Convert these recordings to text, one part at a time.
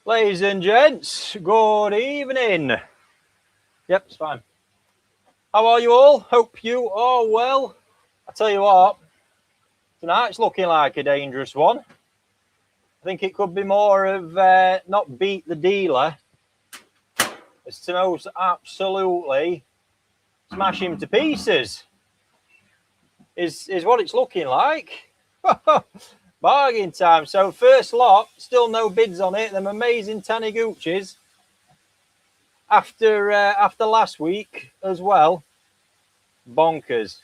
Ladies and gents, good evening. Yep, it's fine. How are you all? Hope you are well. I tell you what, tonight's looking like a dangerous one. I think it could be more of not beat the dealer, as to most absolutely smash him to pieces. Is what it's looking like. Bargain time. So first lot, still no bids on it. Them amazing Taniguchis. After last week as well, bonkers.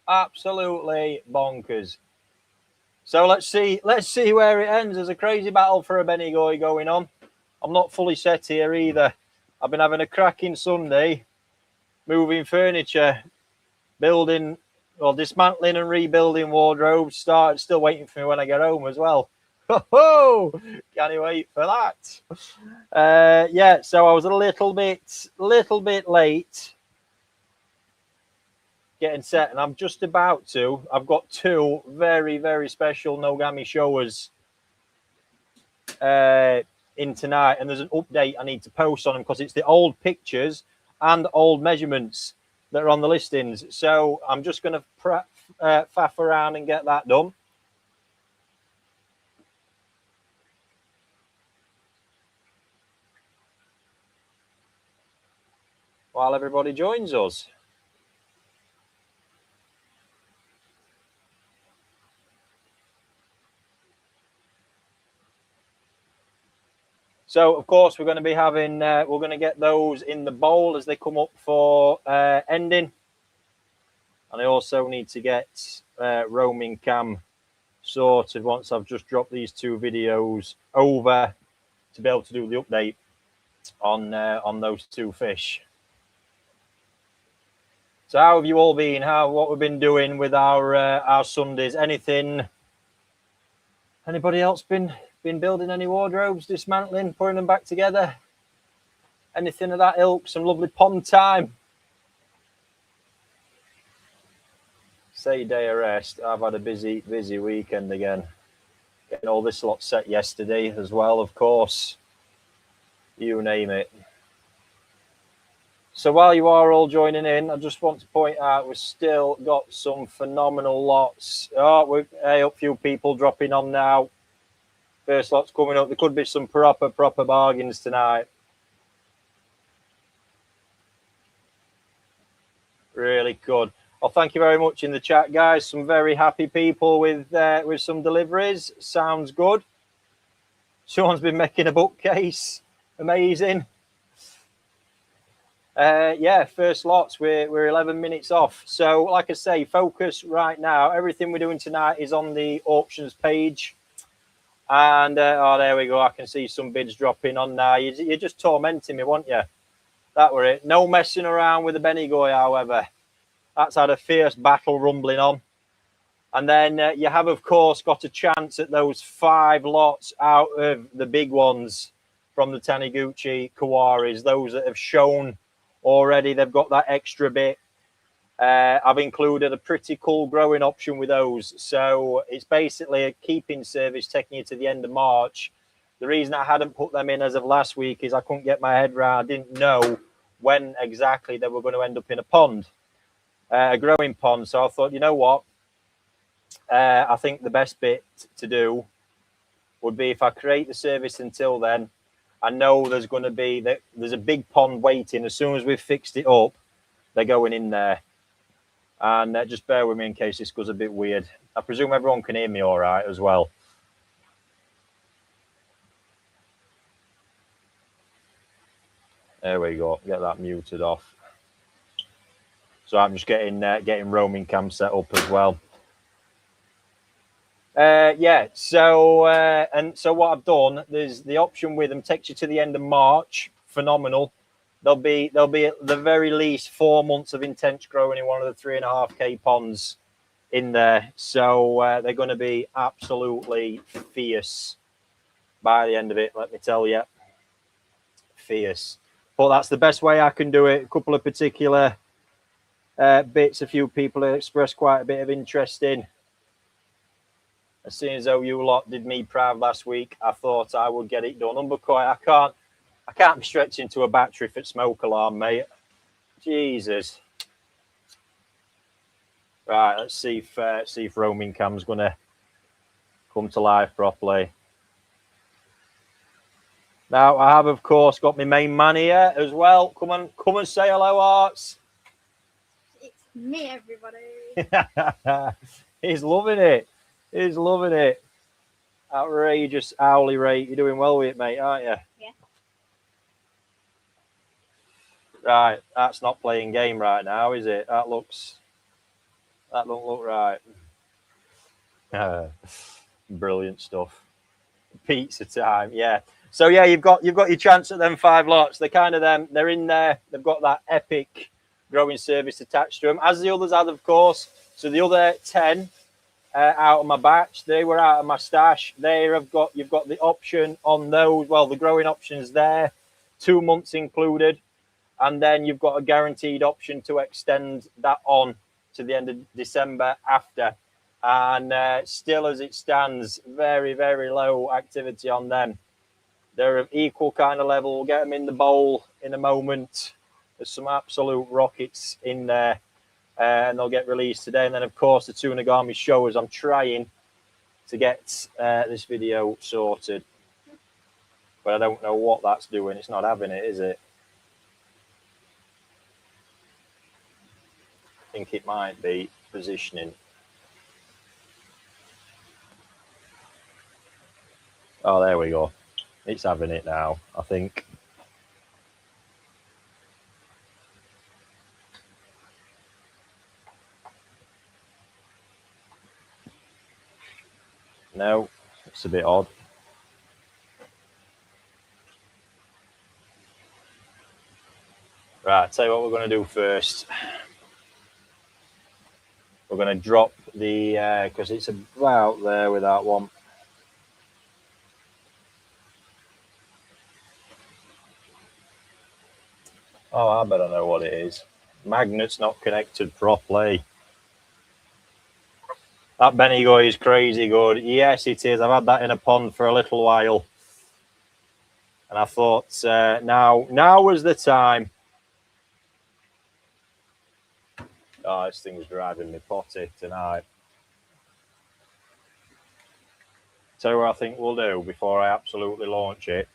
Absolutely bonkers. So let's see where it ends. There's a crazy battle for a Benigoi going on. I'm not fully set here either. I've been having a cracking Sunday, moving furniture, building, well, dismantling and rebuilding wardrobes. Still waiting for me when I get home as well. Oh, can't wait for that. Yeah, so I was a little bit late getting set, and I'm just about to. I've got two very, very special Nogami Showas in tonight, and there's an update I need to post on them because it's the old pictures and old measurements that are on the listings. So I'm just going to faff around and get that done. While everybody joins us. So, of course, we're going to be having, we're going to get those in the bowl as they come up for ending. And I also need to get roaming cam sorted once I've just dropped these two videos over to be able to do the update on those two fish. So how have you all been? What we've been doing with our Sundays? Anybody else been building any wardrobes, dismantling, putting them back together? Anything of that ilk? Some lovely pond time. Say day of rest. I've had a busy weekend again. Getting all this lot set yesterday as well, of course. You name it. So while you are all joining in, I just want to point out we've still got some phenomenal lots. Oh, a few people dropping on now. First lot's coming up. There could be some proper bargains tonight. Really good. Well, thank you very much in the chat, guys. Some very happy people with some deliveries. Sounds good. Someone's been making a bookcase. Amazing. Yeah, first lots. We're 11 minutes off. So, like I say, focus right now. Everything we're doing tonight is on the auctions page. And oh, there we go. I can see some bids dropping on now. You're just tormenting me, weren't you? That were it. No messing around with the Benigoi, however. That's had a fierce battle rumbling on. And then you have, of course, got a chance at those 5 lots out of the big ones from the Taniguchi Kawaris. Those that have shown already, they've got that extra bit. I've included a pretty cool growing option with those. So it's basically a keeping service taking you to the end of March. The reason I hadn't put them in as of last week is I couldn't get my head around. I didn't know when exactly they were going to end up in a pond, a growing pond. So I thought, you know what? I think the best bit to do would be if I create the service until then. I know there's going to be there's a big pond waiting. As soon as we've fixed it up, they're going in there. And just bear with me in case this goes a bit weird. I presume everyone can hear me all right as well. There we go. Get that muted off. So I'm just getting roaming cam set up as well. Yeah. So what I've done, there's the option with them takes you to the end of March. Phenomenal. There'll be at the very least 4 months of intense growing in one of the 3.5K ponds in there. So they're going to be absolutely fierce by the end of it. Let me tell you, fierce. But that's the best way I can do it. A couple of particular bits. A few people have expressed quite a bit of interest in. As soon as though you lot did me proud last week, I thought I would get it done. Unbeknownst, I can't be stretching to a battery for smoke alarm, mate. Jesus. Right, let's see if roaming cam's gonna come to life properly. Now I have, of course, got my main man here as well. Come and say hello, Arts. It's me, everybody. He's loving it. He's loving it. Outrageous hourly rate. You're doing well with it, mate, aren't you? Yeah. Right, that's not playing game right now, is it? That don't look right. Brilliant stuff. Pizza time, yeah. So yeah, you've got your chance at them 5 lots. They're kind of them. They're in there. They've got that epic growing service attached to them, as the others had, of course. So the other 10 out of my batch, they were out of my stash. You've got the option on those. Well, the growing options there, 2 months included, and then you've got a guaranteed option to extend that on to the end of December after. And still, as it stands, very, very low activity on them. They're of equal kind of level. We'll get them in the bowl in a moment. There's some absolute rockets in there, and they'll get released today. And then, of course, the 2 Nogami Showas. I'm trying to get this video sorted, but I don't know what that's doing. It's not having it, is it? I think it might be positioning. Oh, there we go. It's having it now, I think. No, it's a bit odd. Right, I'll tell you what we're going to do first. We're going to drop the, because it's about there with that one. Oh, I better know what it is. Magnet's not connected properly. That Benigoi is crazy good. Yes, it is. I've had that in a pond for a little while. And I thought now was the time. Oh, this thing's driving me potty tonight. Tell you what I think we'll do before I absolutely launch it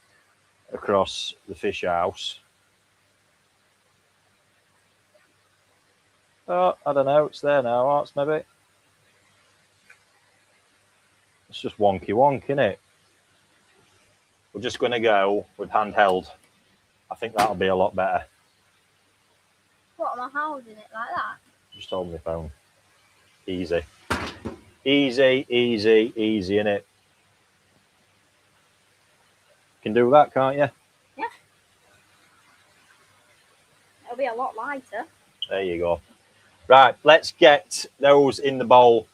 across the fish house. Oh, I don't know. It's there now, Arts, maybe. It's just wonky wonk, isn't it? We're just going to go with handheld. I think that'll be a lot better. What, am I holding it like that? Just hold my phone. Easy. Easy, easy, easy, innit? Can do that, can't you? Yeah. It'll be a lot lighter. There you go. Right, let's get those in the bowl.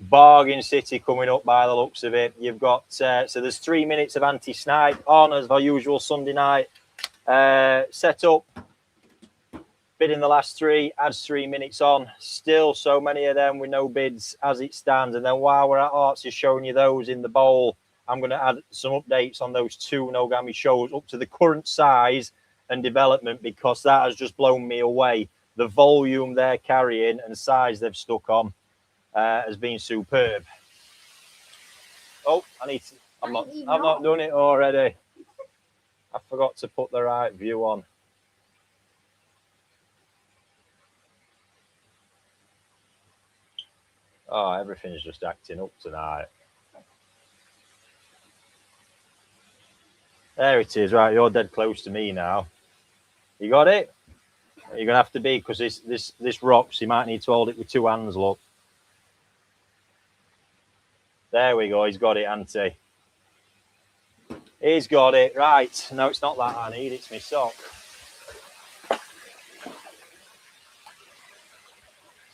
Bargain City coming up by the looks of it. You've got, so there's 3 minutes of anti-snipe on as our usual Sunday night set up. Bid in the last 3, adds 3 minutes on. Still so many of them with no bids as it stands. And then while we're at Arts is showing you those in the bowl, I'm going to add some updates on those 2 Nogami Shows up to the current size and development, because that has just blown me away. The volume they're carrying and size they've stuck on has been superb. Oh, I've not done it already. I forgot to put the right view on. Oh, everything's just acting up tonight. There it is. Right, you're dead close to me now. You got it? You're gonna have to be, because this rocks. You might need to hold it with 2 hands. Look. There we go. He's got it, hasn't he? He's got it. Right. No, it's not that I need. It's my sock.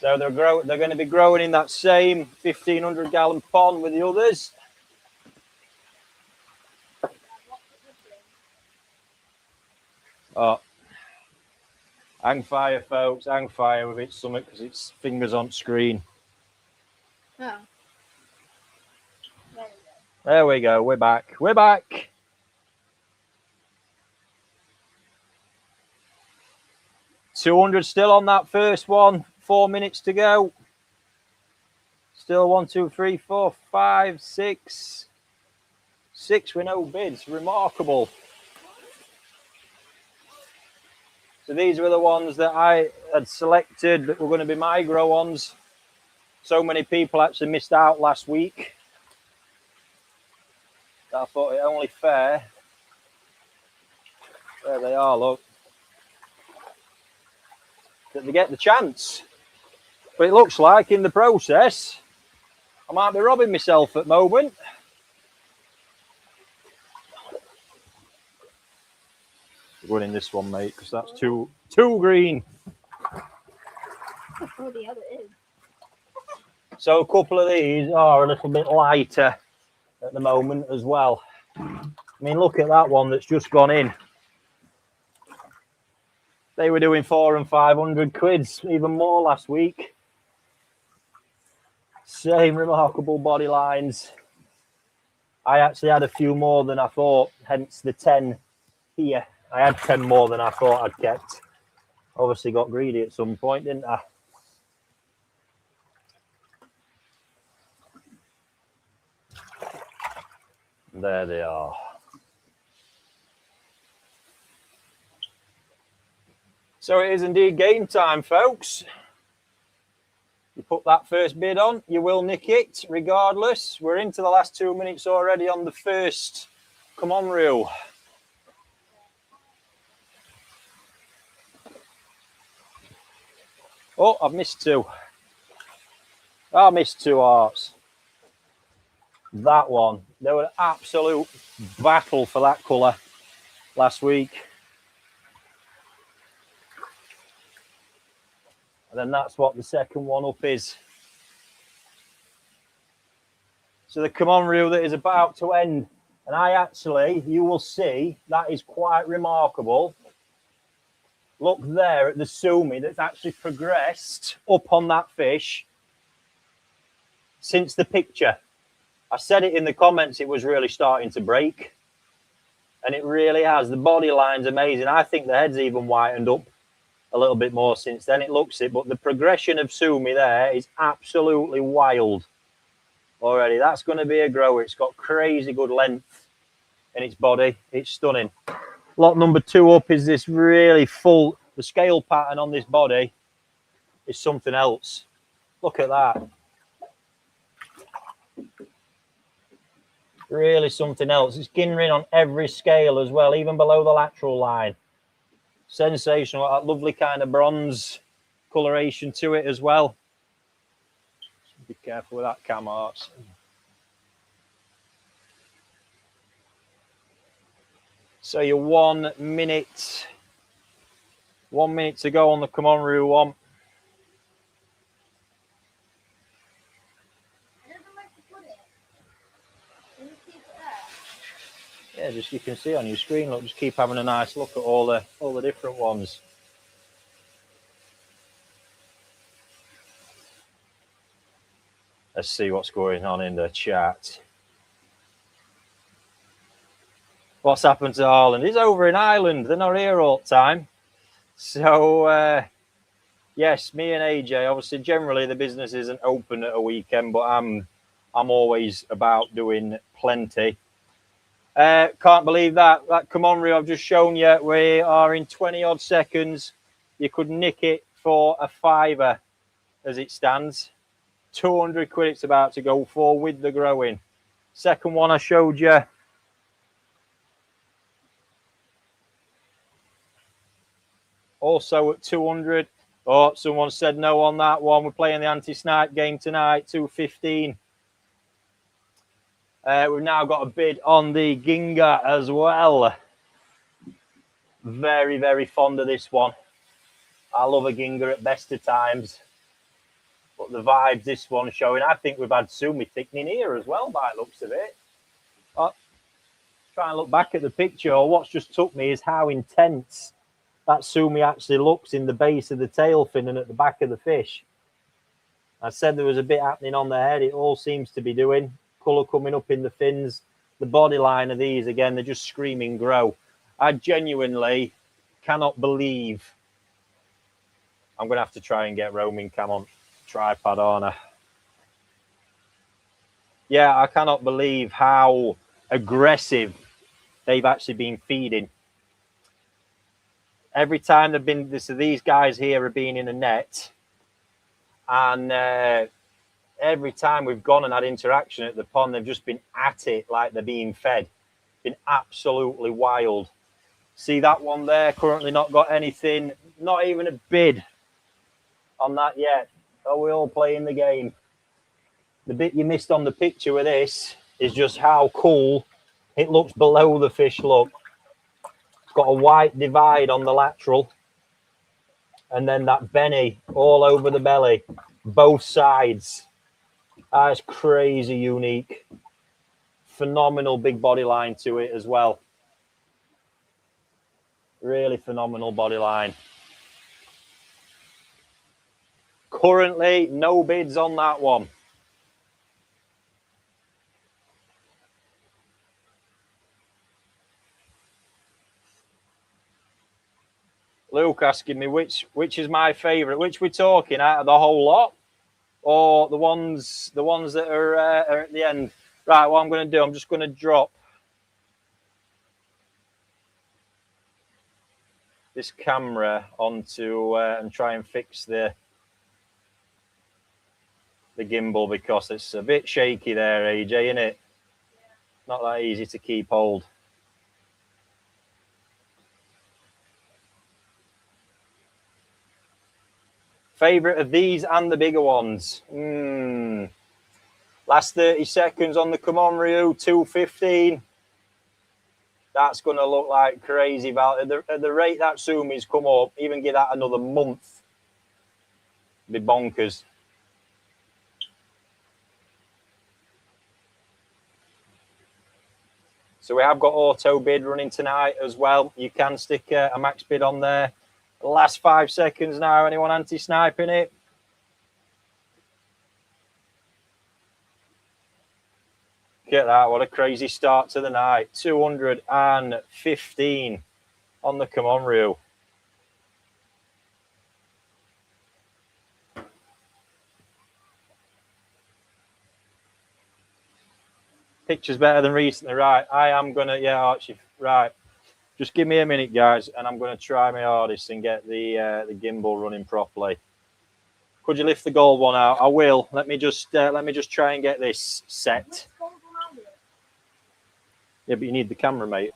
So they're going to be growing in that same 1,500 gallon pond with the others. Oh, hang fire, folks. Hang fire with its summit, because it's fingers on screen. Oh. There we go. We're back. We're back. $200 still on that first one. 4 minutes to go. Still 1, 2, 3, 4, 5, 6. 6 with no bids. Remarkable. So these were the ones that I had selected that were going to be my grow ones. So many people actually missed out last week. I thought it only fair. There they are, look. That they get the chance. But it looks like in the process, I might be robbing myself at the moment. Going in this one, mate, because that's too green. Oh, the other is. So a couple of these are a little bit lighter at the moment as well. I mean, look at that one that's just gone in. They were doing 400 and 500 quids, even more last week. Same remarkable body lines. I actually had a few more than I thought, hence the 10 here. I had 10 more than I thought I'd kept. Obviously got greedy at some point, didn't I? There they are. So it is indeed game time, folks. You put that first bid on, you will nick it regardless. We're into the last 2 minutes already on the first come on reel. Oh, I've missed 2. I missed 2 hearts. That one. There was an absolute battle for that colour last week. And then that's what the second one up is. So the come on reel that is about to end. And I actually, you will see, that is quite remarkable. Look there at the sumi that's actually progressed up on that fish since the picture. I said it in the comments, it was really starting to break. And it really has. The body line's amazing. I think the head's even whitened up a little bit more since then. It looks it. But the progression of sumi there is absolutely wild already. That's going to be a grower. It's got crazy good length in its body. It's stunning. Lot number 2 up is this really full. The scale pattern on this body is something else. Look at that. Really something else. It's Ginrin on every scale as well, even below the lateral line. Sensational. That lovely kind of bronze coloration to it as well. Be careful with that cam arts. So you're 1 minute. 1 minute to go on the come on reel one. Yeah, just you can see on your screen. Look, just keep having a nice look at all the different ones. Let's see what's going on in the chat. What's happened to Ireland? He's over in Ireland. They're not here all the time. So yes, me and AJ. Obviously, generally the business isn't open at a weekend, but I'm always about doing plenty. Can't believe that come on reel I've just shown you. We are in 20 odd seconds. You could nick it for a £5 as it stands. 200 quid it's about to go for with the growing. Second one I showed you. Also at 200. Oh, someone said no on that one. We're playing the anti-snipe game tonight, 215. We've now got a bid on the Ginga as well. Very, very fond of this one. I love a Ginga at best of times. But the vibes this one's showing, I think we've had sumi thickening here as well by the looks of it. Oh, try and look back at the picture. What's just took me is how intense that sumi actually looks in the base of the tail fin and at the back of the fish. I said there was a bit happening on the head. It all seems to be doing. colour coming up in the fins. The body line of these, again, they're just screaming grow. I genuinely cannot believe I'm going to have to try and get roaming cam on tripod, aren't I? Yeah, I cannot believe how aggressive they've actually been feeding. Every time they've been, so these guys here are being in a net, and every time we've gone and had interaction at the pond, they've just been at it like they're being fed. Been absolutely wild. See that one there? Currently not got anything, not even a bid on that yet. Are we all playing the game? The bit you missed on the picture with this is just how cool it looks below the fish. Look, it's got a white divide on the lateral, and then that Benny all over the belly, both sides. That's crazy unique. Phenomenal big body line to it as well. Really phenomenal body line. Currently, no bids on that one. Luke asking me which is my favourite. Which we're talking out of the whole lot, or the ones that are at the end. Right, what I'm going to do, I'm just going to drop this camera onto and try and fix the gimbal, because it's a bit shaky there, AJ, isn't it? Not that easy to keep hold. Favorite of these and the bigger ones. Last 30 seconds on the Come On Ryu 215. That's going to look like crazy value. At the rate that Sumi's come up, even give that another month, be bonkers. So we have got auto bid running tonight as well. You can stick a max bid on there. The last 5 seconds now. Anyone anti-sniping it? Get that. What a crazy start to the night. 215 on the Come On Ryu. Picture's better than recently. Right. I am going to, yeah, actually, right. Just give me a minute, guys, and I'm going to try my hardest and get the gimbal running properly. Could you lift the gold one out? I will. Let me just try and get this set. Yeah, but you need the camera, mate.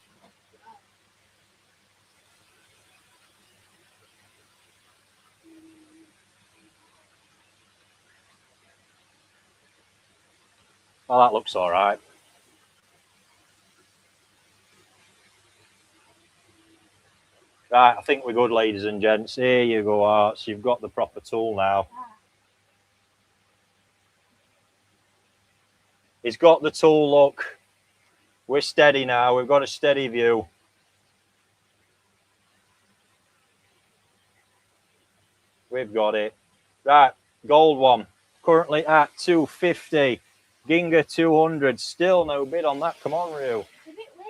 Oh, that looks all right. Right, I think we're good, ladies and gents. Here you go, Arts. You've got the proper tool now. He's got the tool, look. We're steady now. We've got a steady view. We've got it. Right, gold one. Currently at 250. Ginga 200. Still no bid on that. Come on, Ryu.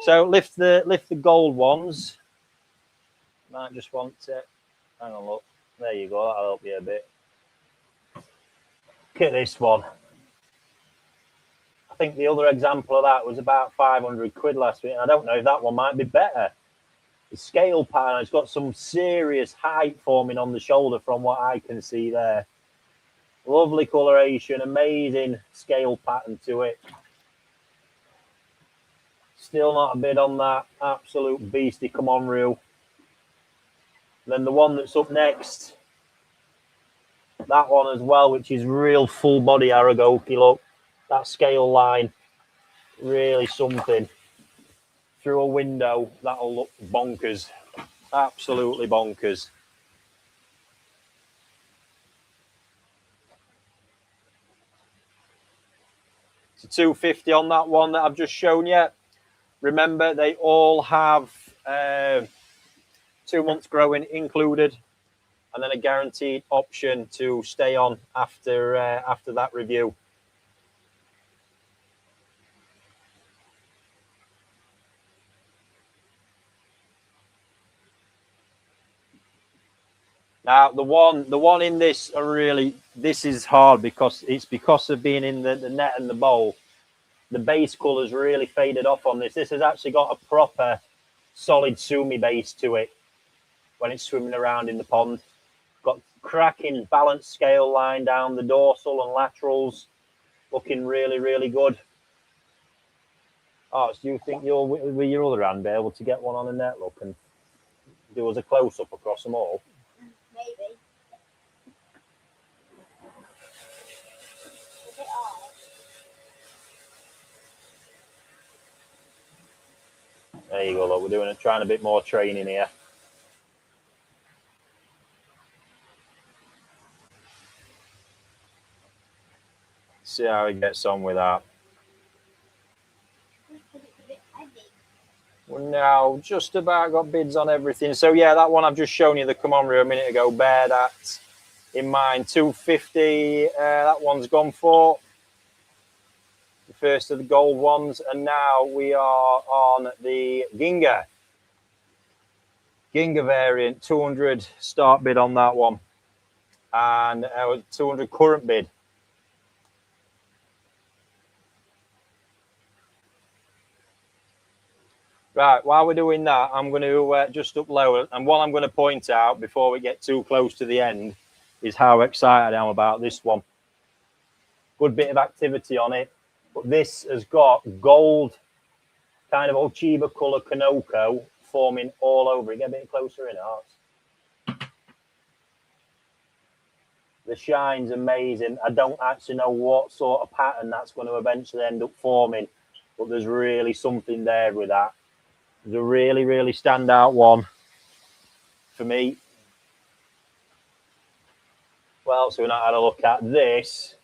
So lift the gold ones. Might just want to, hang on, look. There you go, that'll help you a bit. Look at this one. I think the other example of that was about 500 quid last week. I don't know if that one might be better. The scale pattern, it's got some serious height forming on the shoulder from what I can see there. Lovely coloration, amazing scale pattern to it. Still not a bid on that. Absolute beastie. Come on, Ryu. Then the one that's up next, that one as well, which is real full body Aragoki. Look, that scale line, really something. Through a window, that'll look bonkers. Absolutely bonkers. So 250 on that one that I've just shown you. Remember, they all have 2 months growing included, and then a guaranteed option to stay on after that review. Now the one in this are really, this is hard because it's because of being in the net and the bowl. The base colour's really faded off on this. This has actually got a proper solid sumi base to it when it's swimming around in the pond. Got cracking balance scale line down the dorsal and laterals, looking really, really good. Oh, so do you think you'll, with your other hand, be able to get one on a net look and do us a close-up across them all? Maybe. A bit hard. There you go, look, we're trying a bit more training here. See how he gets on with that. We're now just about got bids on everything. So yeah, that one I've just shown you, the Komonryu a minute ago, bear that in mind. 250, that one's gone for. The first of the gold ones. And now we are on the Ginga. Ginga variant, 200 start bid on that one. And 200 current bid. Right, while we're doing that, I'm going to just upload, and what I'm going to point out before we get too close to the end is how excited I am about this one. Good bit of activity on it, but this has got gold, kind of Ochiba colour Kanoko forming all over it. Get a bit closer in, Arts. The shine's amazing. I don't actually know what sort of pattern that's going to eventually end up forming, but there's really something there with that. It's a really, really standout one for me. Well, so we've not had a look at this.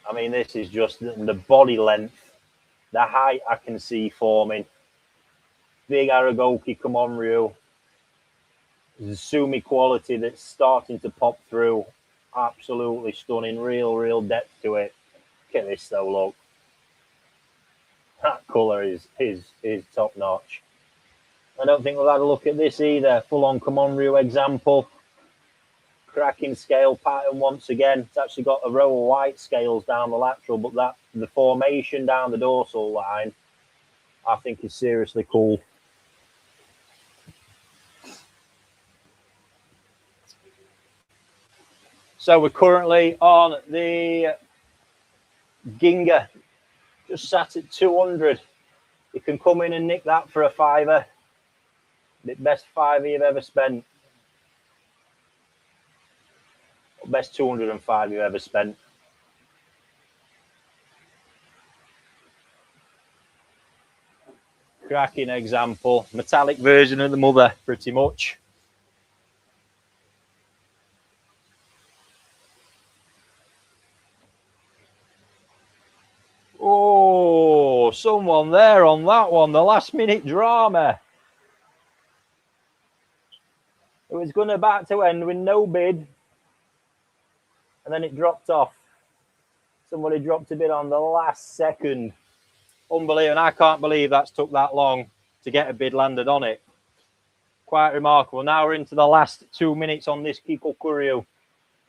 I mean, this is just the body length, the height I can see forming. Big Aragoki Komonryu. The sumi quality that's starting to pop through. Absolutely stunning. Real depth to it. Look at this though, look. That colour is top notch. I don't think we've had a look at this either. Full on Komonryu example. Cracking scale pattern once again. It's actually got a row of white scales down the lateral, but the formation down the dorsal line, I think, is seriously cool. So we're currently on the Ginga. Just sat at 200. You can come in and nick that for a £5. The best £5 you've ever spent. Best 205 you've ever spent. Cracking example. Metallic version of the mother, pretty much. Oh, someone there on that one. The last minute drama. It was going about to end with no bid. And then it dropped off. Somebody dropped a bid on the last second. Unbelievable. And I can't believe that's took that long to get a bid landed on it. Quite remarkable. Now we're into the last 2 minutes on this Kikokuryu.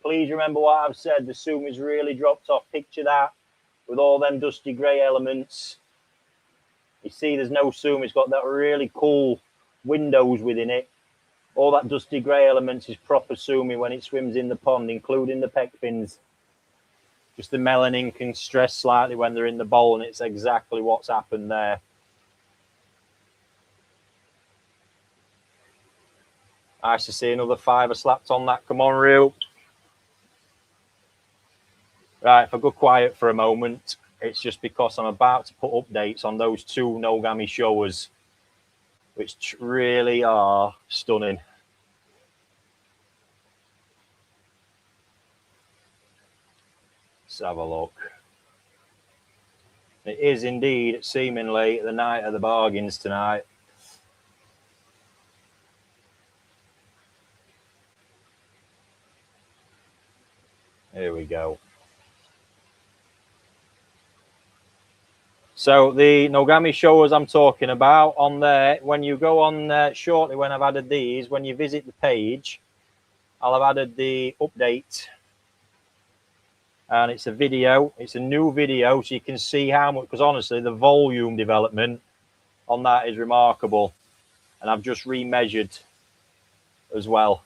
Please remember what I've said. The sumi's really dropped off. Picture that. With all them dusty grey elements. You see there's no sumi. It's got that really cool windows within it. All that dusty grey elements is proper sumi when it swims in the pond, including the pec fins. Just the melanin can stress slightly when they're in the bowl, and it's exactly what's happened there. Nice to see another £5 slapped on that Komonryu. Right, if I go quiet for a moment, it's just because I'm about to put updates on those 2 Nogami Showas, which really are stunning. Let's have a look. It is indeed seemingly the night of the bargains tonight. Here we go. So the Nogami Showas I'm talking about on there, when you go on shortly when I've added these, when you visit the page, I'll have added the update, and it's a video. It's a new video, so you can see how much, because honestly the volume development on that is remarkable. And I've just remeasured as well.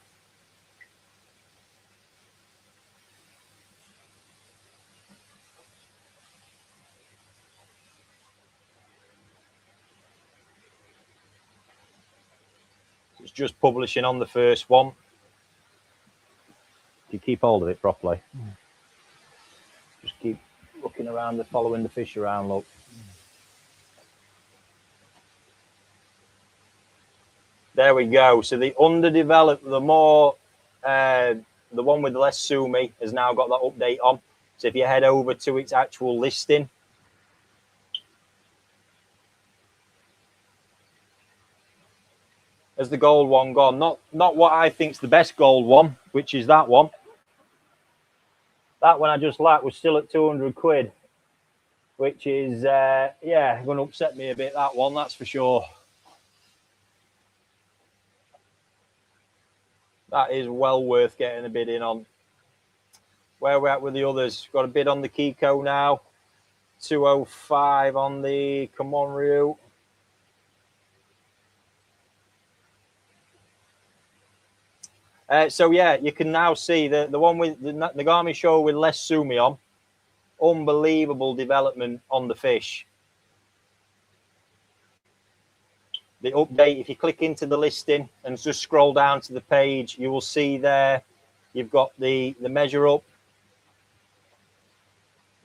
It's just publishing on the first one. If you keep hold of it properly. Just keep looking around, following the fish around, look. There we go. So the underdeveloped, the more, the one with less sumi has now got that update on. So if you head over to its actual listing, has the gold one gone? Not what I think's the best gold one, which is that one. That one I just liked was still at 200 quid, which is, yeah, going to upset me a bit, that one, that's for sure. That is well worth getting a bid in on. Where we're at with the others, got a bid on the Kiko now. 205 on the Kamonryu. So yeah, you can now see the one with the Nogami Showa with less sumi on. Unbelievable development on the fish. The update, if you click into the listing and just scroll down to the page, you will see there you've got the measure up.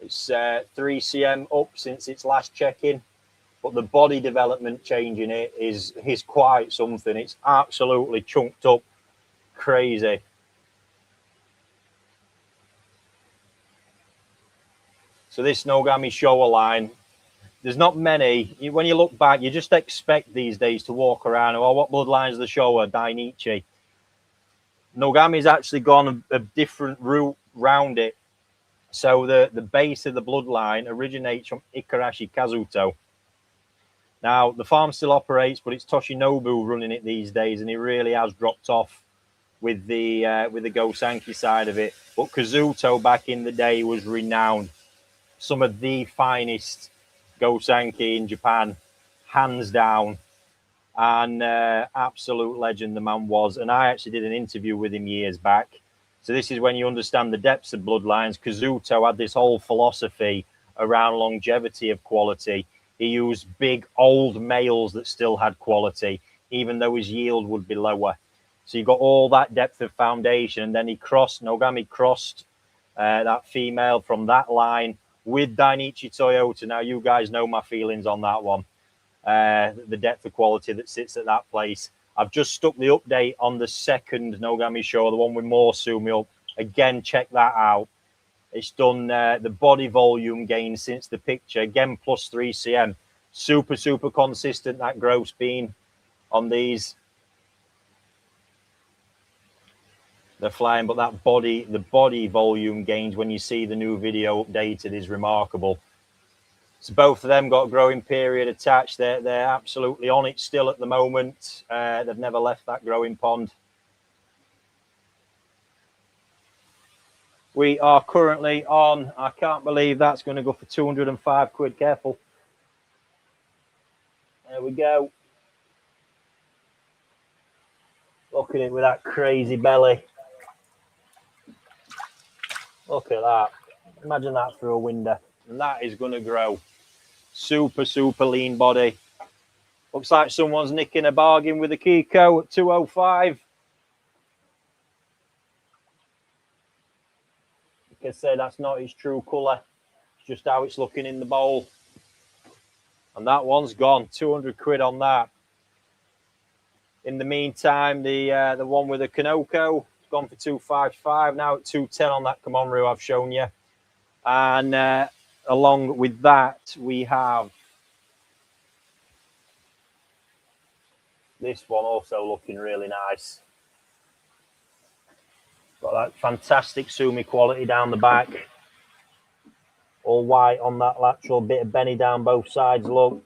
It's 3 cm up since its last check-in, but the body development changing it is quite something. It's absolutely chunked up, crazy. So this Nogami Showa line, there's not many. When you look back, you just expect these days to walk around, oh, what bloodlines the Showa? Dainichi. Nogami's actually gone a different route round it. So the base of the bloodline originates from Ikarashi Kazuto. Now, the farm still operates, but it's Toshinobu running it these days, and he really has dropped off with the Gosanki side of it. But Kazuto back in the day was renowned. Some of the finest Gosanki in Japan, hands down, and absolute legend the man was. And I actually did an interview with him years back. So this is when you understand the depths of bloodlines. Kazuto had this whole philosophy around longevity of quality. He used big old males that still had quality, even though his yield would be lower. So you got all that depth of foundation, and then Nogami crossed that female from that line with Dainichi Toyota. Now, you guys know my feelings on that one. The depth of quality that sits at that place. I've just stuck the update on the second Nogami Showa, the one with more sumi up. Again, check that out. It's done the body volume gain since the picture. Again, plus 3 cm. Super, super consistent, that gross bean on these. They're flying, but that the body volume gains when you see the new video updated is remarkable. So both of them got a growing period attached. They're absolutely on it still at the moment. They've never left that growing pond. We are currently on, I can't believe that's going to go for 205 quid. Careful. There we go. Look at it with that crazy belly. Look at that. Imagine that through a window. And that is going to grow. Super, super lean body. Looks like someone's nicking a bargain with a Kiko at 205. Like I say, that's not its true colour. It's just how it's looking in the bowl. And that one's gone. 200 quid on that. In the meantime, the one with the Kanoko has gone for 255. Now at 210 on that Kamonryu I've shown you. And along with that, we have this one also looking really nice. Got that fantastic sumi quality down the back. All white on that lateral, bit of Benny down both sides, look.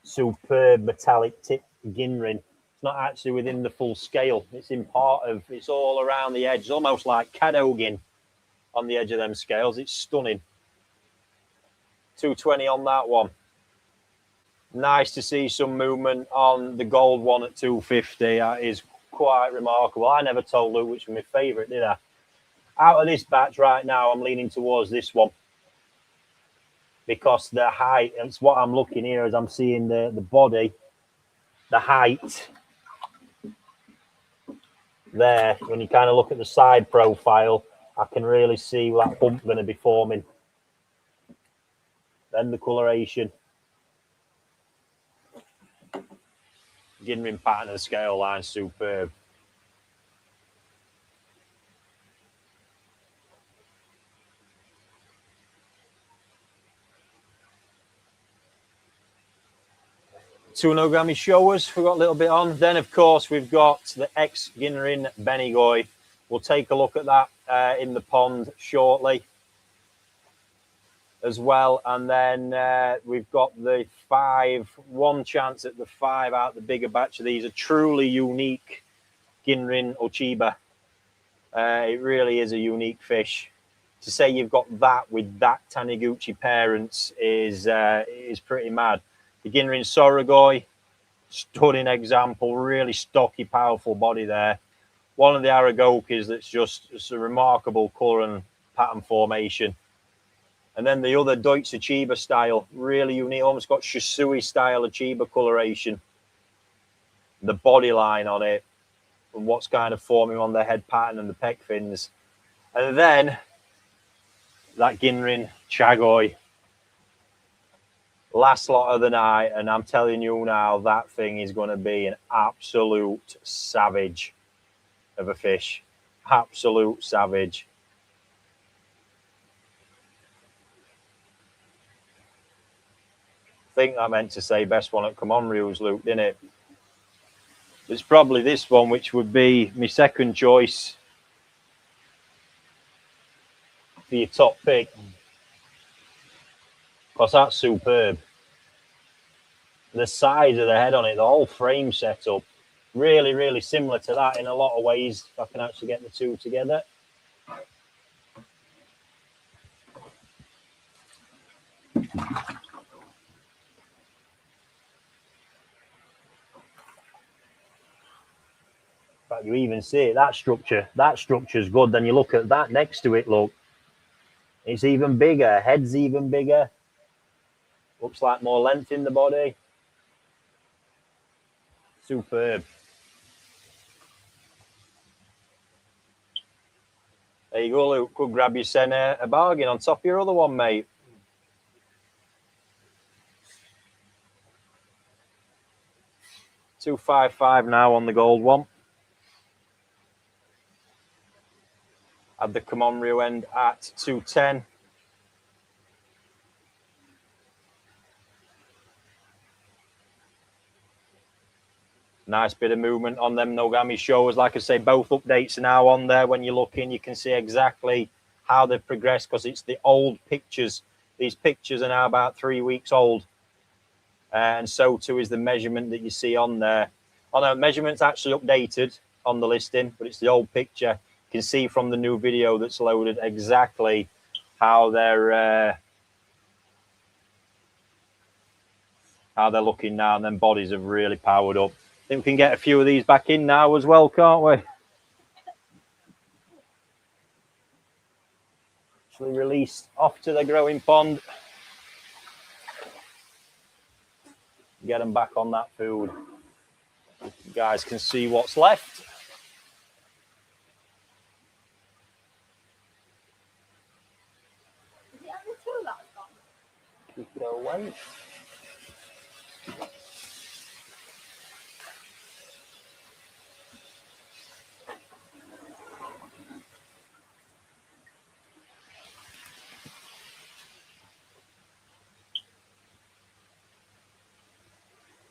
Superb metallic tip Ginrin. It's not actually within the full scale. It's in part of, it's all around the edge. It's almost like Kadogin on the edge of them scales. It's stunning. 220 on that one. Nice to see some movement on the gold one at 250. That is quite remarkable. I never told Luke which was my favourite, did I? Out of this batch right now, I'm leaning towards this one. Because the height, it's what I'm looking here as I'm seeing the body, the height there. When you kind of look at the side profile, I can really see that hump going to be forming. Then the coloration. Ginrin pattern of the scale line, superb. Two Nogami Showas, we've got a little bit on. Then, of course, we've got the X Ginrin Benigoi. We'll take a look at that in the pond shortly as well. And then we've got the 5, one chance at the 5 out the bigger batch of these. A truly unique Ginrin Ochiba. It really is a unique fish. To say you've got that with that Taniguchi parents is pretty mad. The Ginrin Sorogoi, stunning example, really stocky, powerful body there. One of the Aragokis that's just a remarkable colour and pattern formation. And then the other Deutsche Chiba style, really unique, almost got Shisui style Chiba coloration. The body line on it, and what's kind of forming on the head pattern and the pec fins. And then that Ginrin Chagoi. Last lot of the night, and I'm telling you now, that thing is going to be an absolute savage of a fish. Absolute savage. I think I meant to say best one at Commonreels, Luke, didn't it? It's probably this one, which would be my second choice for your top pick. Because that's superb. The size of the head on it, the whole frame setup, really, really similar to that in a lot of ways. If I can actually get the two together. But you even see it, that structure's good. Then you look at that next to it, look. It's even bigger, head's even bigger. Looks like more length in the body. Superb. There you go, Luke. Could grab yourself a bargain on top of your other one, mate. $255 now on the gold one. Had the Commonreel end at 210. Nice bit of movement on them Nogami Showas. Like I say, both updates are now on there. When you look in, you can see exactly how they've progressed because it's the old pictures. These pictures are now about 3 weeks old. And so too is the measurement that you see on there. Oh no, measurement's actually updated on the listing, but it's the old picture. You can see from the new video that's loaded exactly how they're looking now, and then bodies have really powered up. I think we can get a few of these back in now as well, can't we? Actually released off to the growing pond. Get them back on that food. You guys can see what's left. Is it only 2 that's gone? Keep it away.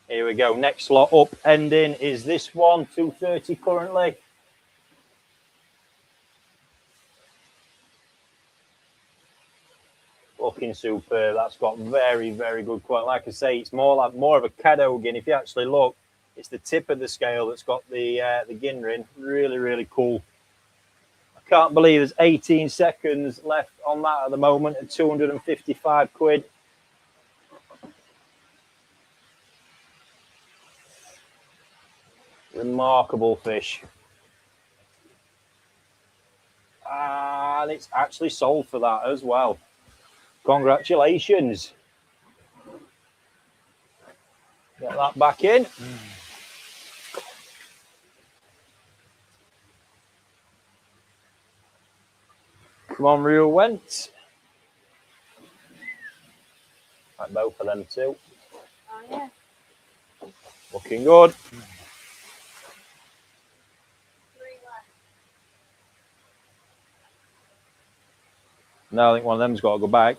Here we go. Next lot up ending is this one, 230 currently. Looking superb. That's got very, very good quality. Like I say, it's more of a Kadogin. If you actually look, It's the tip of the scale that's got the Ginrin. Really, really cool. I can't believe there's 18 seconds left on that at the moment at 255 quid. Remarkable fish. And it's actually sold for that as well. Congratulations. Get that back in. Come on, reel went. Like both of them too. Oh, yeah. Looking good. 3 left. No, I think one of them's got to go back.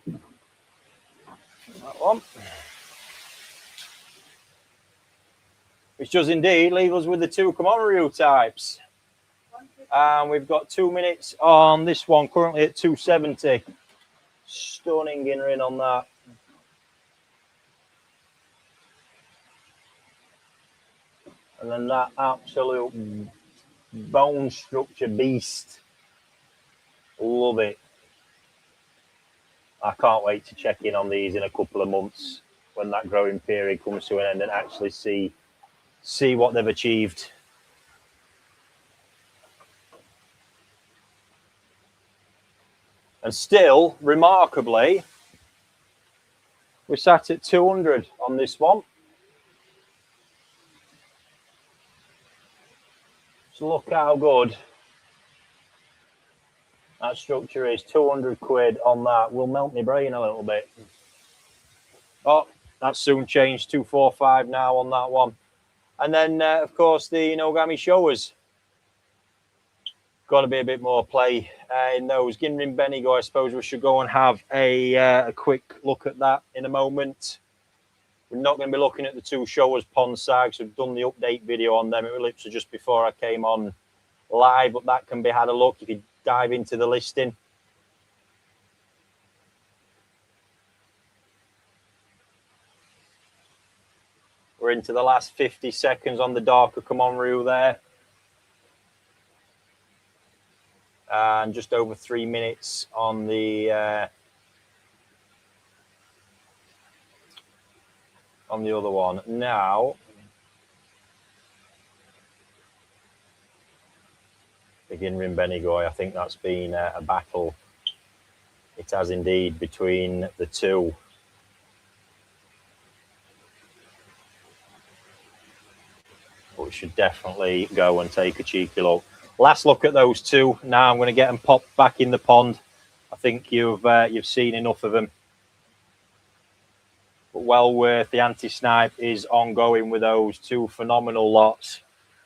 That one. Which does indeed leave us with the 2 Komoreru types. And we've got 2 minutes on this one, currently at 270. Stunning Ginrin on that. And then that absolute bone structure beast. Love it. I can't wait to check in on these in a couple of months when that growing period comes to an end and actually see what they've achieved. And still, remarkably, we're sat at 200 on this one. So look how good that structure is. 200 quid on that will melt my brain a little bit. Oh, that's soon changed. 245 now on that one. And then, of course, the Nogami Showas. Got to be a bit more play in those. Ginrin Benigoi, I suppose we should go and have a quick look at that in a moment. We're not going to be looking at the 2 Showas pond sags. We've done the update video on them. It was literally just before I came on live, but that can be had a look if you dive into the listing. We're into the last 50 seconds on the darker Komoreru there. And just over 3 minutes on the other one. Now, the Ginrin Benigoi, I think that's been a battle. It has indeed between the 2. But we should definitely go and take a cheeky look. Last look at those 2. Now I'm going to get them popped back in the pond. I think you've seen enough of them. But well worth the anti-snipe is ongoing with those 2 phenomenal lots.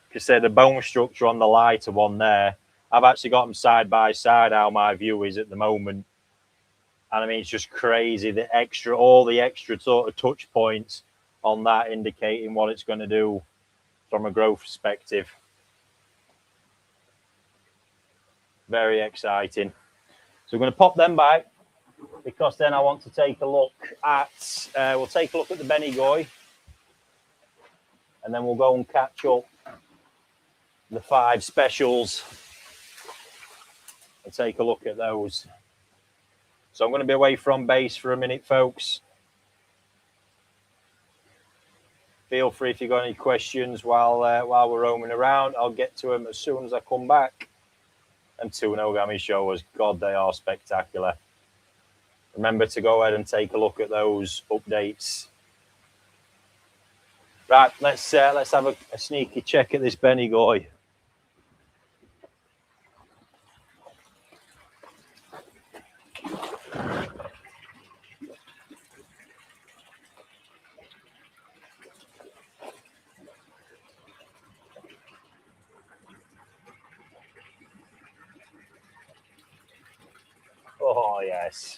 Like I said, the bone structure on the lighter one there, I've actually got them side by side how my view is at the moment. And I mean, it's just crazy. All the extra sort of touch points on that indicating what it's going to do from a growth perspective. Very exciting. So we're going to pop them back because then I want to take a look at, we'll take a look at the Benigoi and then we'll go and catch up the 5 specials and take a look at those. So I'm going to be away from base for a minute, folks. Feel free if you've got any questions while we're roaming around. I'll get to them as soon as I come back. And 2 Nogami Showas, God, they are spectacular. Remember to go ahead and take a look at those updates. Right, let's have a sneaky check at this Benigoi. Oh, yes.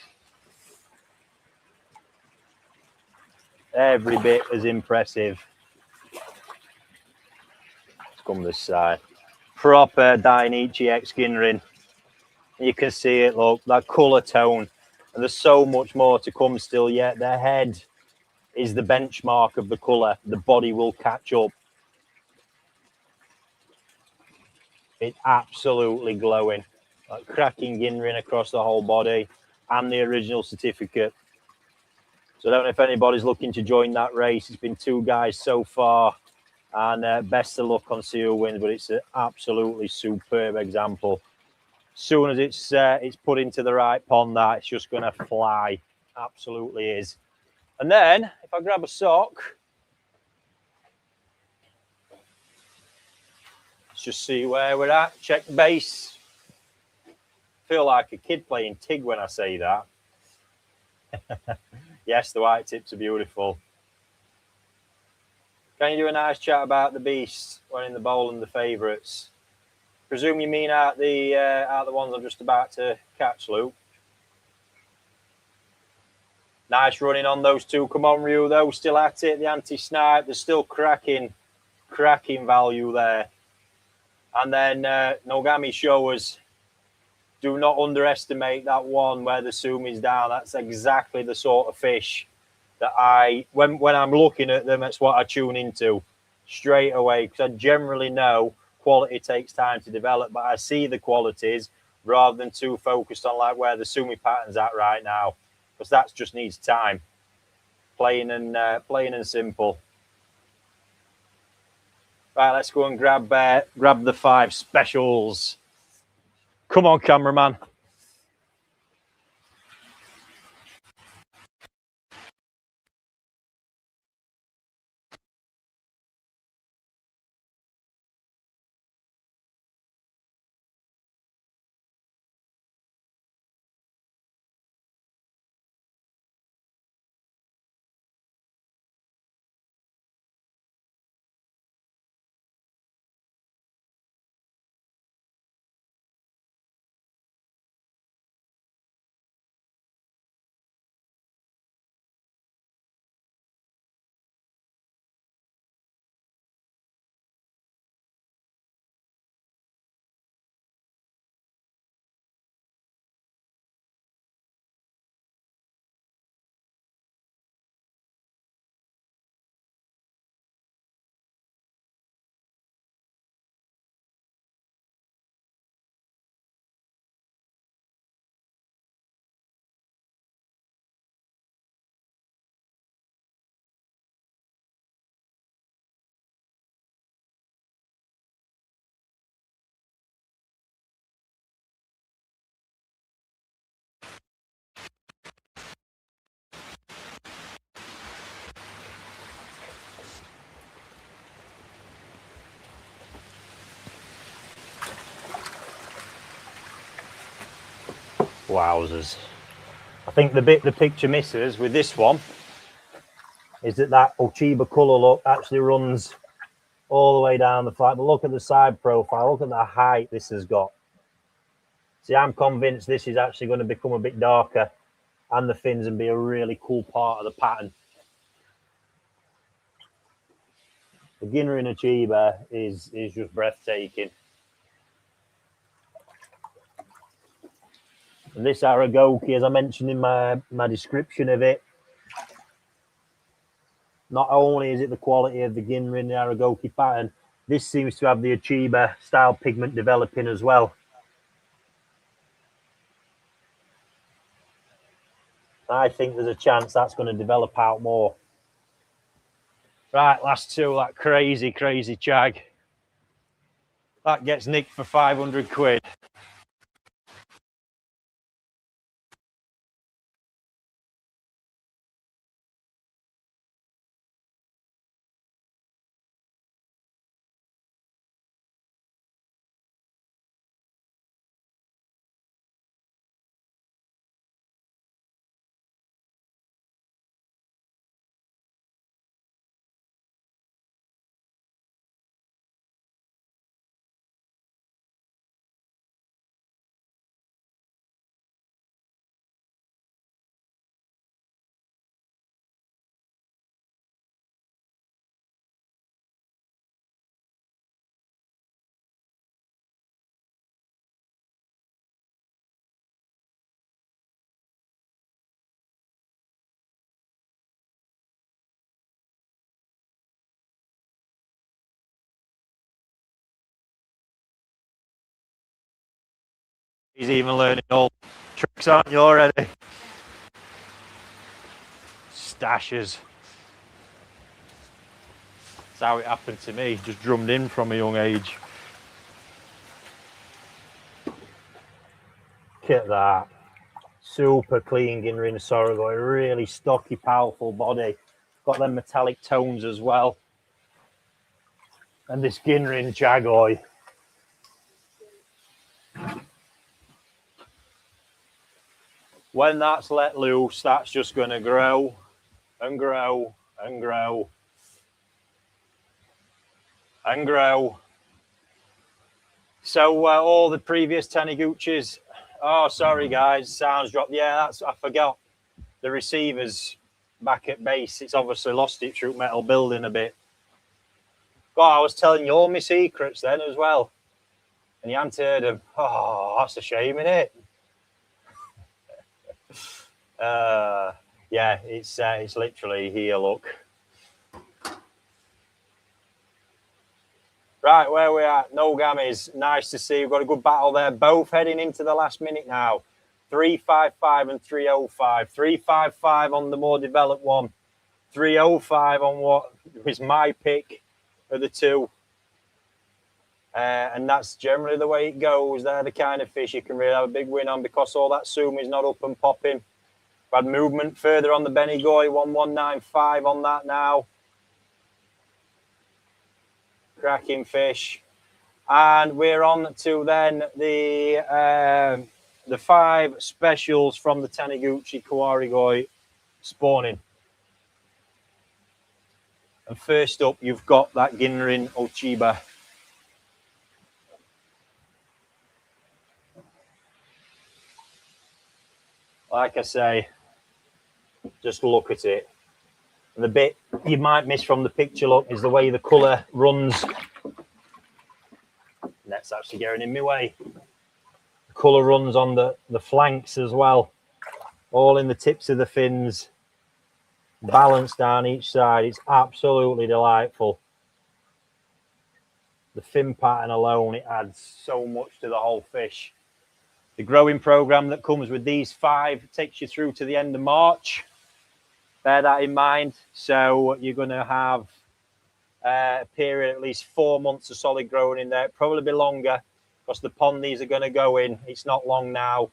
Every bit as impressive. Let's come this side. Proper Dainichi X Ginrin. You can see it, look, that colour tone. And there's so much more to come still yet. Their head is the benchmark of the colour. The body will catch up. It's absolutely glowing. Like cracking Ginrin across the whole body and the original certificate. So I don't know if anybody's looking to join that race. It's been 2 guys so far. And best of luck on see who wins, but it's an absolutely superb example. As soon as it's put into the right pond, it's just going to fly. Absolutely is. And then, if I grab a sock, let's just see where we're at. Check base. Feel like a kid playing Tig when I say that. Yes, the white tips are beautiful. Can you do a nice chat about the beasts winning the bowl and the favourites? Presume you mean out the ones I'm just about to catch, Luke. Nice running on those 2. Come on, Ryu, though. Still at it. The anti-snipe. There's still cracking value there. And then Nogami Showas. Do not underestimate that one where the sumi's down. That's exactly the sort of fish that when I'm looking at them, that's what I tune into straight away, because I generally know quality takes time to develop, but I see the qualities rather than too focused on like where the sumi pattern's at right now, because that just needs time. Plain and simple. Right, let's go and grab the 5 specials. Come on, cameraman. Wowzers. I think the bit the picture misses with this one is that Ochiba colour look actually runs all the way down the flat. But look at the side profile. Look at the height this has got. See, I'm convinced this is actually going to become a bit darker and the fins and be a really cool part of the pattern. The Ginrin Ochiba is just breathtaking. And this Aragoki, as I mentioned in my description of it, not only is it the quality of the Ginrin, the Aragoki pattern, this seems to have the Ochiba style pigment developing as well. I think there's a chance that's going to develop out more. Right, last 2, that crazy chag. That gets nicked for 500 quid. He's even learning all tricks, aren't you already? Stashes. That's how it happened to me, just drummed in from a young age. Look at that. Super clean Ginrin Sorogoi, really stocky, powerful body. Got them metallic tones as well. And this Ginrin Jagoi. When that's let loose, that's just going to grow and grow and grow and grow. So all the previous Taniguchis, oh, sorry guys, sounds dropped. Yeah, that's, I forgot the receivers back at base. It's obviously lost its root metal building a bit. God, I was telling you all my secrets then as well. And you hadn't heard them. Oh, that's a shame, isn't it? Yeah, it's literally here, look. Right, where we at? Nogami's. Nice to see. We've got a good battle there. Both heading into the last minute now. 355 and 305. 355 on the more developed one. 305 on what was my pick of the two. And that's generally the way it goes. They're the kind of fish you can really have a big win on because all that sumi is not up and popping. Bad movement further on the Benigoi. 1195 on that now. Cracking fish. And we're on to then the 5 specials from the Taniguchi Kawarigoi spawning. And first up, you've got that Ginrin Ochiba. Like I say, just look at it. And the bit you might miss from the picture, look, is the way the colour runs. Net's actually getting in my way. The colour runs on the flanks as well. All in the tips of the fins. Balanced down each side. It's absolutely delightful. The fin pattern alone, it adds so much to the whole fish. The growing program that comes with these 5 takes you through to the end of March. Bear that in mind. So you're going to have a period at least 4 months of solid growing in there. Probably be longer because the pond these are going to go in. It's not long now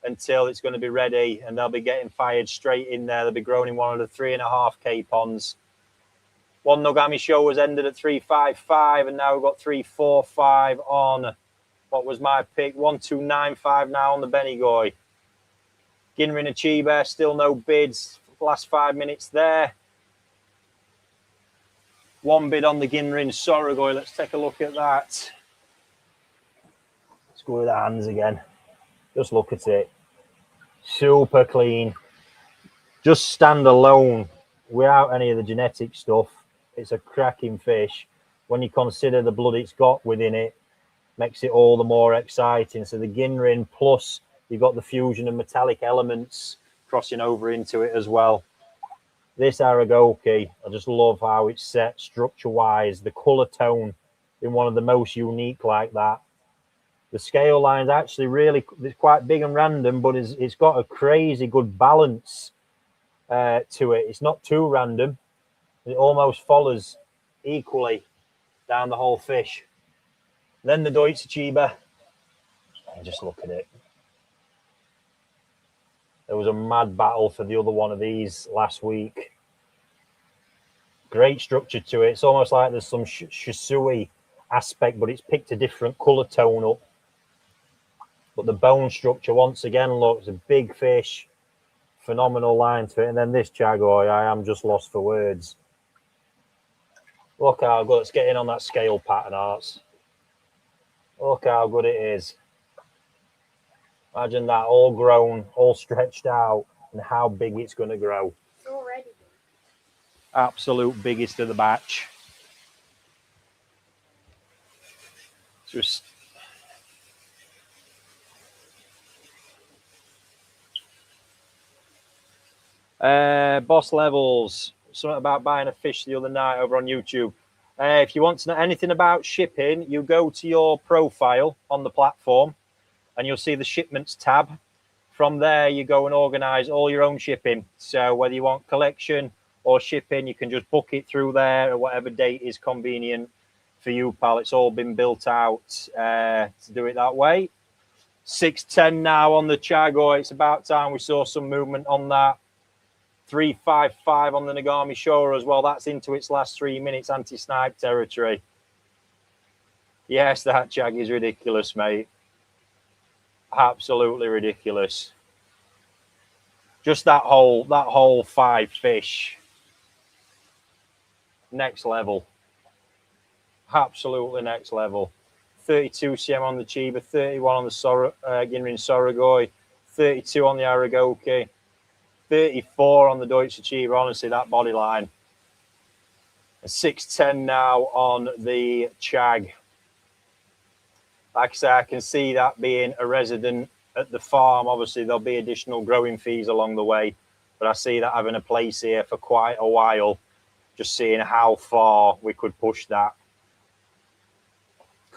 until it's going to be ready and they'll be getting fired straight in there. They'll be growing in one of the 3.5K ponds. One Nogami show was ended at 355 and now we've got 345 on what was my pick. 1295 now on the Benigoi. Ginrin Ochiba, still no bids. Last 5 minutes there. 1 bid on the Ginrin Sorogoi. Let's take a look at that. Let's go with the hands again. Just look at it. Super clean. Just stand alone without any of the genetic stuff. It's a cracking fish. When you consider the blood it's got within it, makes it all the more exciting. So the Ginrin plus you've got the fusion of metallic elements crossing over into it as well. This Aragoki, I just love how it's set structure-wise. The colour tone in one of the most unique like that. The scale line's actually really, it's quite big and random, but it's got a crazy good balance to it. It's not too random. It almost follows equally down the whole fish. Then the Deutsche Chiba. Just look at it. There was a mad battle for the other one of these last week. Great structure to it. It's almost like there's some shisui aspect, but it's picked a different colour tone up. But the bone structure, once again, looks a big fish. Phenomenal line to it. And then this Jagoi, I am just lost for words. Look how good. Let's get in on that scale pattern, Arts. Look how good it is. Imagine that all grown, all stretched out, and how big it's going to grow. It's already big. Absolute biggest of the batch. Just boss levels. Something about buying a fish the other night over on YouTube. If you want to know anything about shipping, you go to your profile on the platform. and you'll see the shipments tab. From there, you go and organize all your own shipping. So whether you want collection or shipping, you can just book it through there at whatever date is convenient for you, pal. It's all been built out to do it that way. 6:10 now on the Chago. It's about time we saw some movement on that. 355 on the Nogami Showa as well. That's into its last 3 minutes, anti-snipe territory. Yes, that Chag is ridiculous, mate. Absolutely ridiculous. Just that whole 5 fish. Next level. Absolutely next level. 32 cm on the Chiba, 31 on the Ginrin Sorogoi, 32 on the Aragoki, 34 on the Deutsche Chiba. Honestly, that body line. 6:10 now on the Chag. Like I say, I can see that being a resident at the farm. Obviously, there'll be additional growing fees along the way, but I see that having a place here for quite a while, just seeing how far we could push that.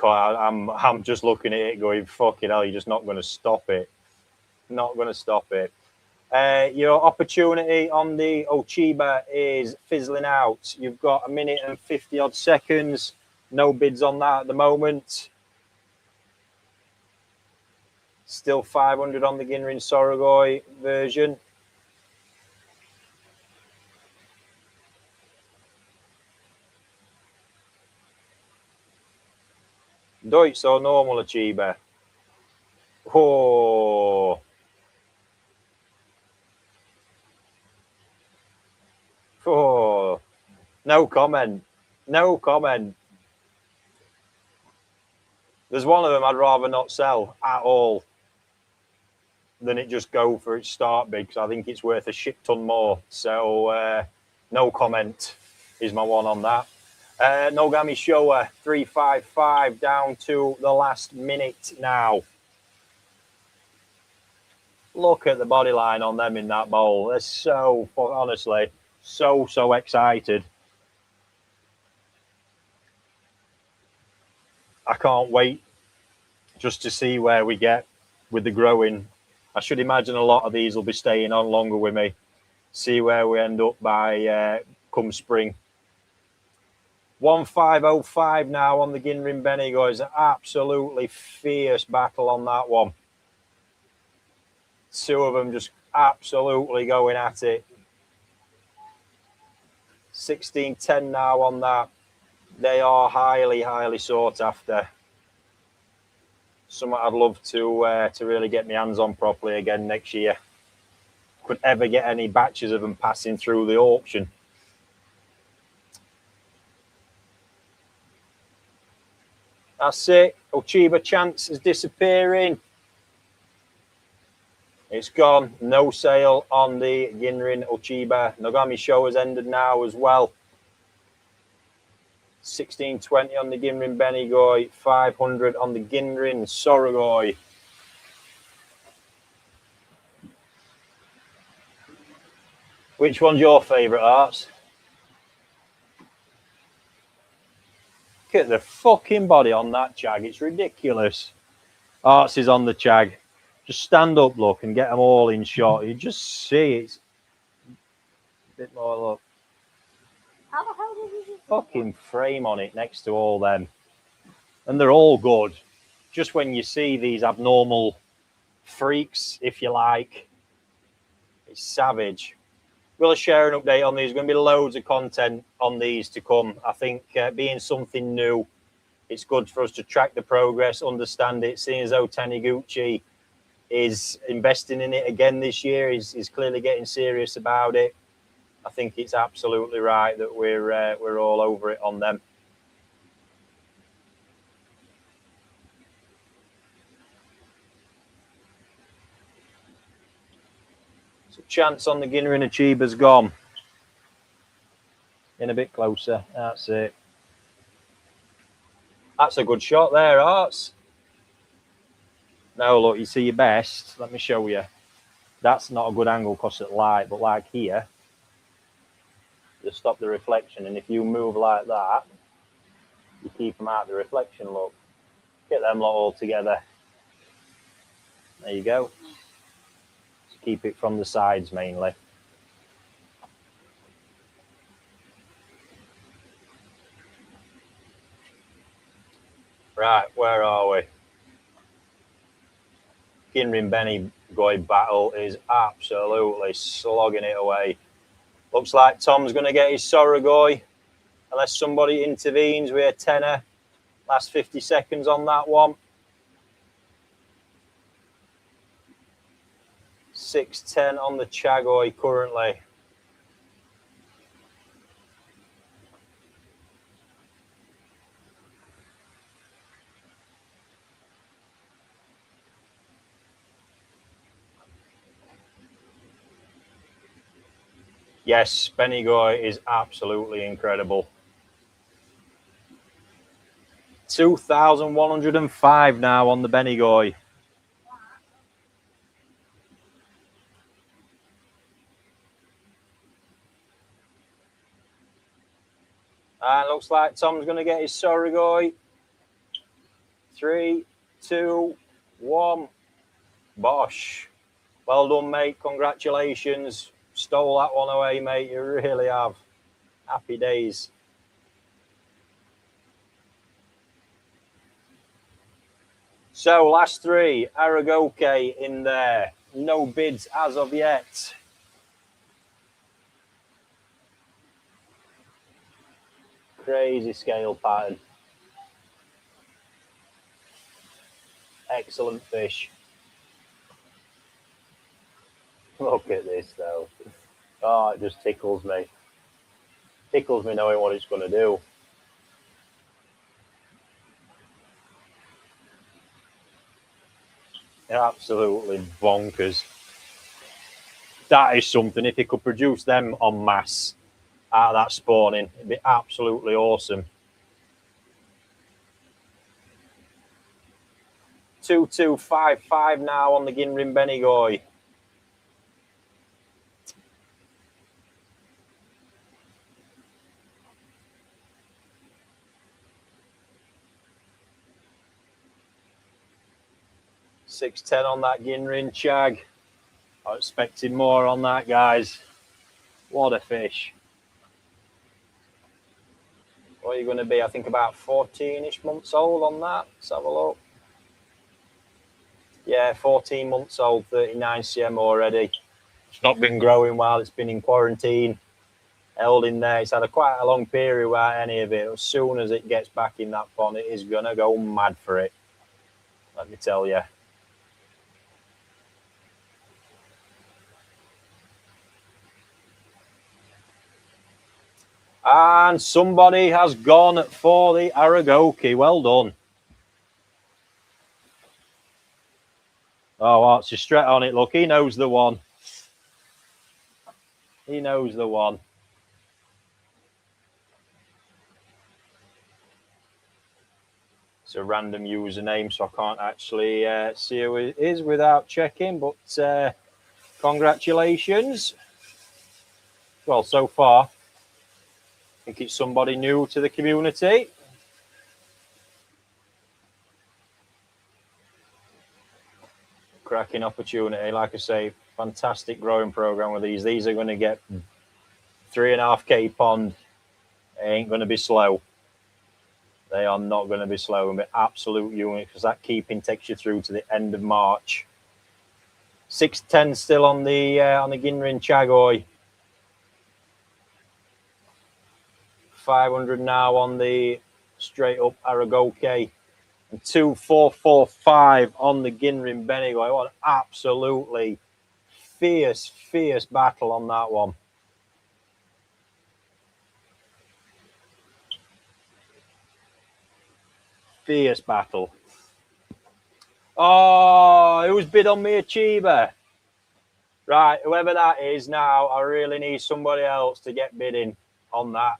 I'm just looking at it going, fucking hell, you're just not going to stop it. Not going to stop it. Your opportunity on the Ochiba is fizzling out. You've got 1 minute and 50 odd seconds. No bids on that at the moment. Still 500 on the Ginrin Sorogoi version. Deutsch or normal Chiba? Oh. Oh. No comment. No comment. There's one of them I'd rather not sell at all than it just go for its start bid, because I think it's worth a shit ton more. So no comment is my one on that. Nogami Showa 355 down to the last minute now. Look at the body line on them in that bowl. They're so, honestly, so excited. I can't wait just to see where we get with the growing. I should imagine a lot of these will be staying on longer with me. See where we end up by come spring. 1505 now on the Ginrin Benigoi. Is an absolutely fierce battle on that one. 2 of them just absolutely going at it. 1610 now on that. They are highly sought after. Something I'd love to really get my hands on properly again next year. Could ever get any batches of them passing through the auction. That's it. Ochiba chance is disappearing. It's gone. No sale on the Ginrin Ochiba. Nogami Showa has ended now as well. 1620 on the Ginrin Benigoi. 500 on the Ginrin Sorogoi. Which one's your favourite, Arts? Look at the fucking body on that Chag. It's ridiculous. Arts is on the Chag. Just stand up, look, and get them all in shot. You just see it's a bit more, look. How the hell did you Fucking frame on it next to all them. And they're all good. Just when you see these abnormal freaks, if you like, it's savage. We'll share an update on these. There's going to be loads of content on these to come. I think being something new, it's good for us to track the progress, understand it, seeing as though Taniguchi is investing in it again this year. He's clearly getting serious about it. I think it's absolutely right that we're all over it on them. So chance on the Ginrin Achiba's gone. In a bit closer. That's it. That's a good shot there, Arts. Now look, you see your best. Let me show you. That's not a good angle because it's light, but like here, just stop the reflection, and if you move like that, you keep them out of the reflection. Look, get them lot all together. There you go. Just keep it from the sides mainly. Right, where are we? Ginrin Benigoi battle is absolutely slogging it away. Looks like Tom's going to get his Sorogoi, unless somebody intervenes with a tenner. Last 50 seconds on that one. 6-10 on the Chagoi currently. Yes, Benigoi is absolutely incredible. 2,105 now on the Benigoi. And looks like Tom's going to get his Sorogoi. 3, 2, 1. Bosh. Well done, mate. Congratulations. Stole that one away, mate. You really have. Happy days. So, last three. Aragoke in there. No bids as of yet. Crazy scale pattern. Excellent fish. Look at this, though. Oh, it just tickles me. Tickles me knowing what it's going to do. Absolutely bonkers. That is something. If he could produce them en masse out of that spawning, it'd be absolutely awesome. 2,255 now on the Ginrin Benigoi. $6.10 on that Ginrin Chag. I'm expecting more on that, guys. What a fish. What are you going to be? I think about 14-ish months old on that. Let's have a look. Yeah, 14 months old, 39 cm already. It's not been growing while it's been in quarantine. Held in there. It's had quite a long period without any of it. As soon as it gets back in that pond, it is going to go mad for it. Let me tell you. And somebody has gone for the Aragoke. Well done. Oh, Archie straight on it. Look, he knows the one. He knows the one. It's a random username, so I can't actually see who it is without checking. But congratulations. Well, so far, I think it's somebody new to the community. Cracking opportunity. Like I say, fantastic growing program with these. These are going to get 3.5K pond. They ain't going to be slow. They are not going to be slow and be absolute units because that keeping takes you through to the end of March. 6.10 still on the Ginrin Chagoi. 500 now on the straight up Aragoke. And 2,445 on the Ginrin Benigoi. What an absolutely fierce battle on that one. Fierce battle. Oh, who's bid on me Achieva? Right, whoever that is now, I really need somebody else to get bidding on that.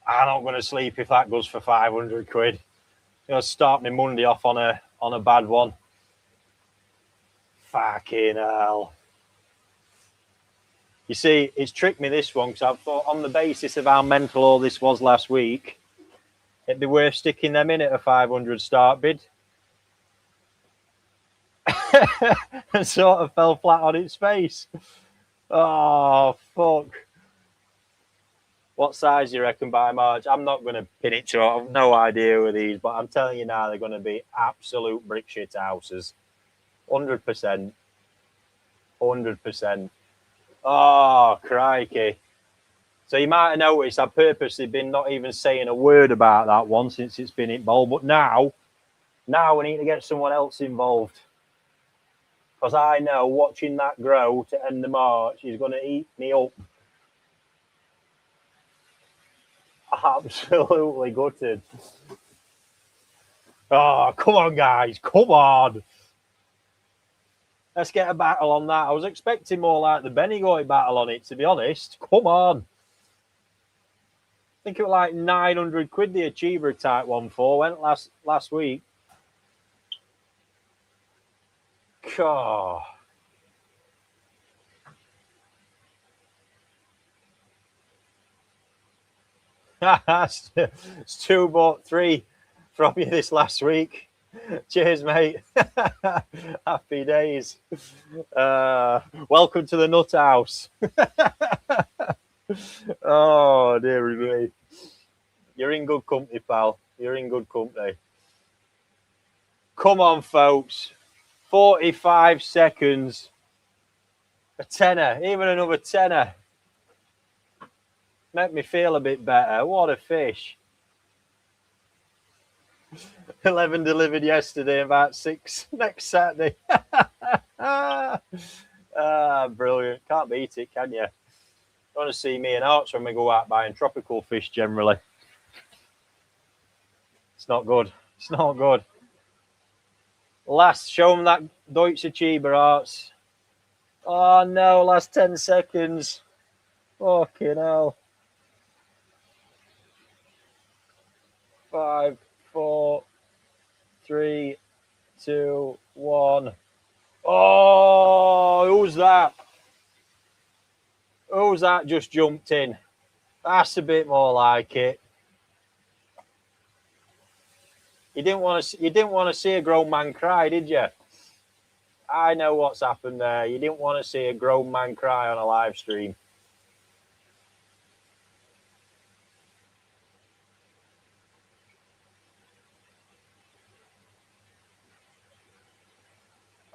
I'm not going to sleep if that goes for 500 quid. I'm going to start my Monday off on a bad one. Fucking hell. You see, it's tricked me this one because I thought on the basis of how mental all this was last week, it'd be worth sticking them in at a 500 start bid. and sort of fell flat on its face. Oh, fuck. What size do you reckon by March? I'm not going to pin it to it. I've no idea with these, but I'm telling you now, they're going to be absolute brick shit houses. 100%. 100%. Oh, crikey. So you might have noticed I've purposely been not even saying a word about that one since it's been in bowl. But now we need to get someone else involved. Because I know watching that grow to end the March is going to eat me up. Absolutely gutted. Oh, come on, guys. Come on. Let's get a battle on that. I was expecting more like the Benigoi battle on it, to be honest. Come on. I think it was like 900 quid the Achiever Type 1.4 went last week. God. It's 2 bought 3 from you this last week. Cheers, mate. Happy days. Welcome to the nut house. Oh, dear me. You're in good company, pal. You're in good company. Come on, folks. 45 seconds. A tenner. Even another tenner. Make me feel a bit better. What a fish. 11 delivered yesterday, about 6 next Saturday. Brilliant. Can't beat it, can you? Want to see me and Arts when we go out buying tropical fish generally. It's not good. It's not good. Show them that Deutsche Chiba, Arts. Oh no, last 10 seconds. Fucking hell. 5, 4, 3, 2, 1. Oh, who's that? Who's that just jumped in? That's a bit more like it. You didn't want to see a grown man cry, did you? I know what's happened there. You didn't want to see a grown man cry on a live stream.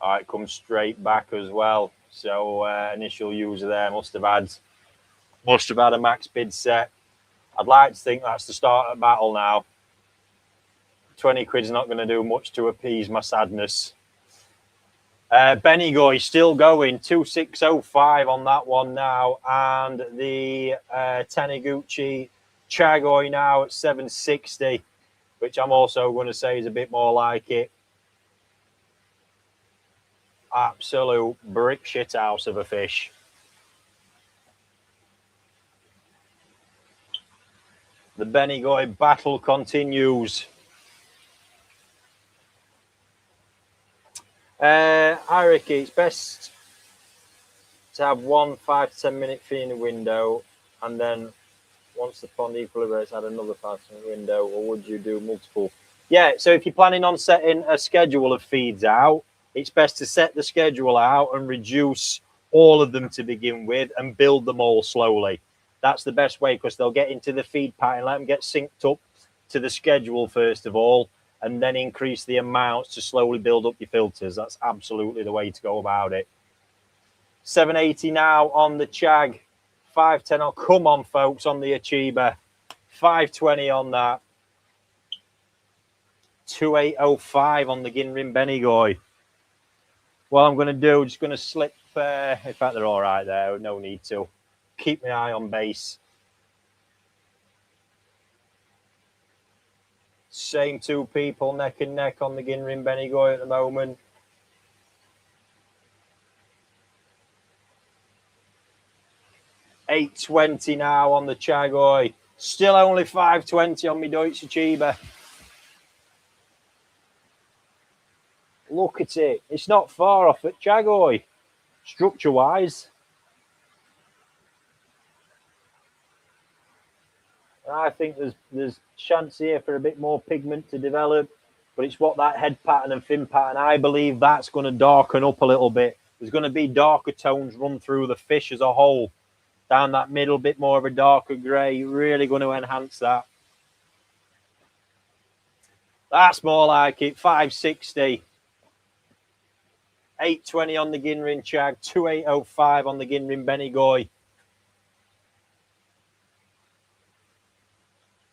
All right, comes straight back as well. So initial user there must have had a max bid set. I'd like to think that's the start of battle now. 20 quid's not going to do much to appease my sadness. Benigoi still going, 2605 on that one now, and the Taniguchi Kawarigoi now at 760, which I'm also going to say is a bit more like it. Absolute brick shit house of a fish. The Benigoi battle continues. I reckon it's best to have one 5 to 10 minute feeding window, and then once the pond equilibrates, add another 5 to 10 minute window, or would you do multiple? Yeah, so if you're planning on setting a schedule of feeds out, it's best to set the schedule out and reduce all of them to begin with and build them all slowly. That's the best way, because they'll get into the feed pattern, let them get synced up to the schedule first of all, and then increase the amounts to slowly build up your filters. That's absolutely the way to go about it. 780 now on the Chag. 510 on. Come on, folks, on the Achiever. 520 on that. 2805 on the Ginrin Benigoi. What I'm going to do, just going to slip. In fact, they're all right there. No need to. Keep my eye on base. Same 2 people neck and neck on the Ginrin Benigoi at the moment. $8.20 now on the Chagoi. Still only $5.20 on my Deutsche Chiba. Look at it. It's not far off at Chagoi, structure-wise. I think there's chance here for a bit more pigment to develop. but it's what that head pattern and fin pattern, I believe that's going to darken up a little bit. There's going to be darker tones run through the fish as a whole. Down that middle, bit more of a darker grey, really going to enhance that. That's more like it, 560. 820 on the Ginrin Chag, 2805 on the Ginrin Benigoi.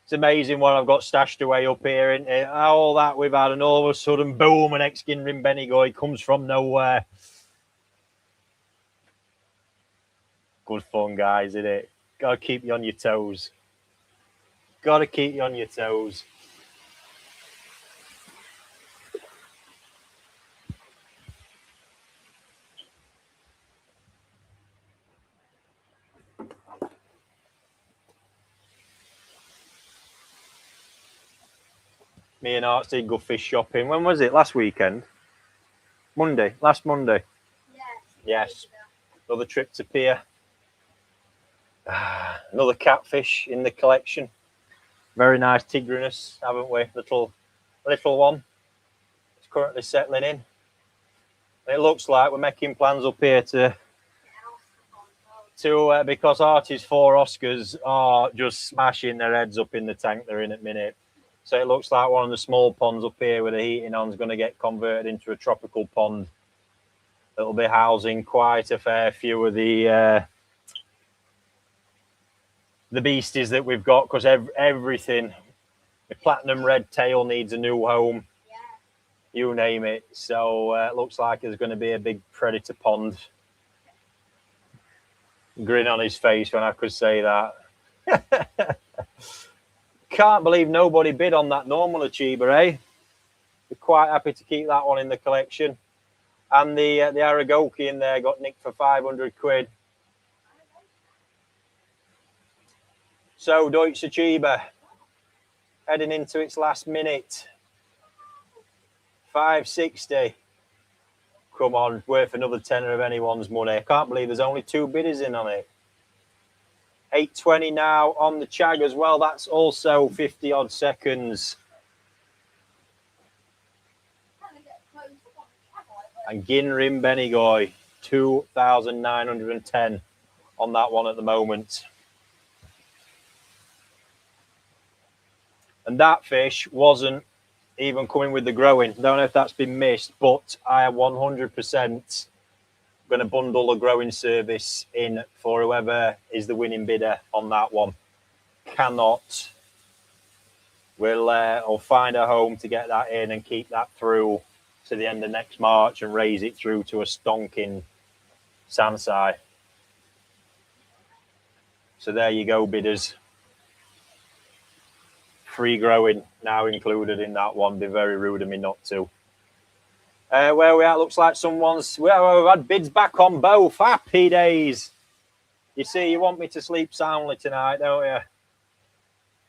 It's amazing what I've got stashed away up here, isn't it? All that we've had, and all of a sudden, boom, an X Ginrin Benigoi comes from nowhere. Good fun, guys, isn't it? Got to keep you on your toes. Got to keep you on your toes. Me and Arts did go fish shopping. When was it? Last weekend? Monday. Last Monday. Yes. Another trip to pier. Another catfish in the collection. Very nice tigrinus, haven't we? Little one. It's currently settling in. It looks like we're making plans up here to because Artie's 4 Oscars are just smashing their heads up in the tank they're in at minute. So it looks like one of the small ponds up here with the heating on is going to get converted into a tropical pond. It'll be housing quite a fair few of the beasties that we've got, because everything, the platinum red tail needs a new home. Yeah. You name it. So it looks like there's going to be a big predator pond. Grin on his face when I could say that. Can't believe nobody bid on that normal achiever, eh? We're quite happy to keep that one in the collection. And the Aragoki in there got nicked for 500 quid. So Deutsche Achiever heading into its last minute. 560. Come on, worth another tenner of anyone's money. I can't believe there's only 2 bidders in on it. 820 now on the Chag as well. That's also 50 odd seconds. And Ginrin Benigoi, 2,910 on that one at the moment. And that fish wasn't even coming with the growing. Don't know if that's been missed, but I am 100% going to bundle a growing service in for whoever is the winning bidder on that one. Cannot. We'll find a home to get that in and keep that through to the end of next March and raise it through to a stonking Sansai. So there you go, bidders. Free growing now included in that one. Be very rude of me not to. Where we at, looks like someone's... Well, we've had bids back on both. Happy days. You see, you want me to sleep soundly tonight, don't you?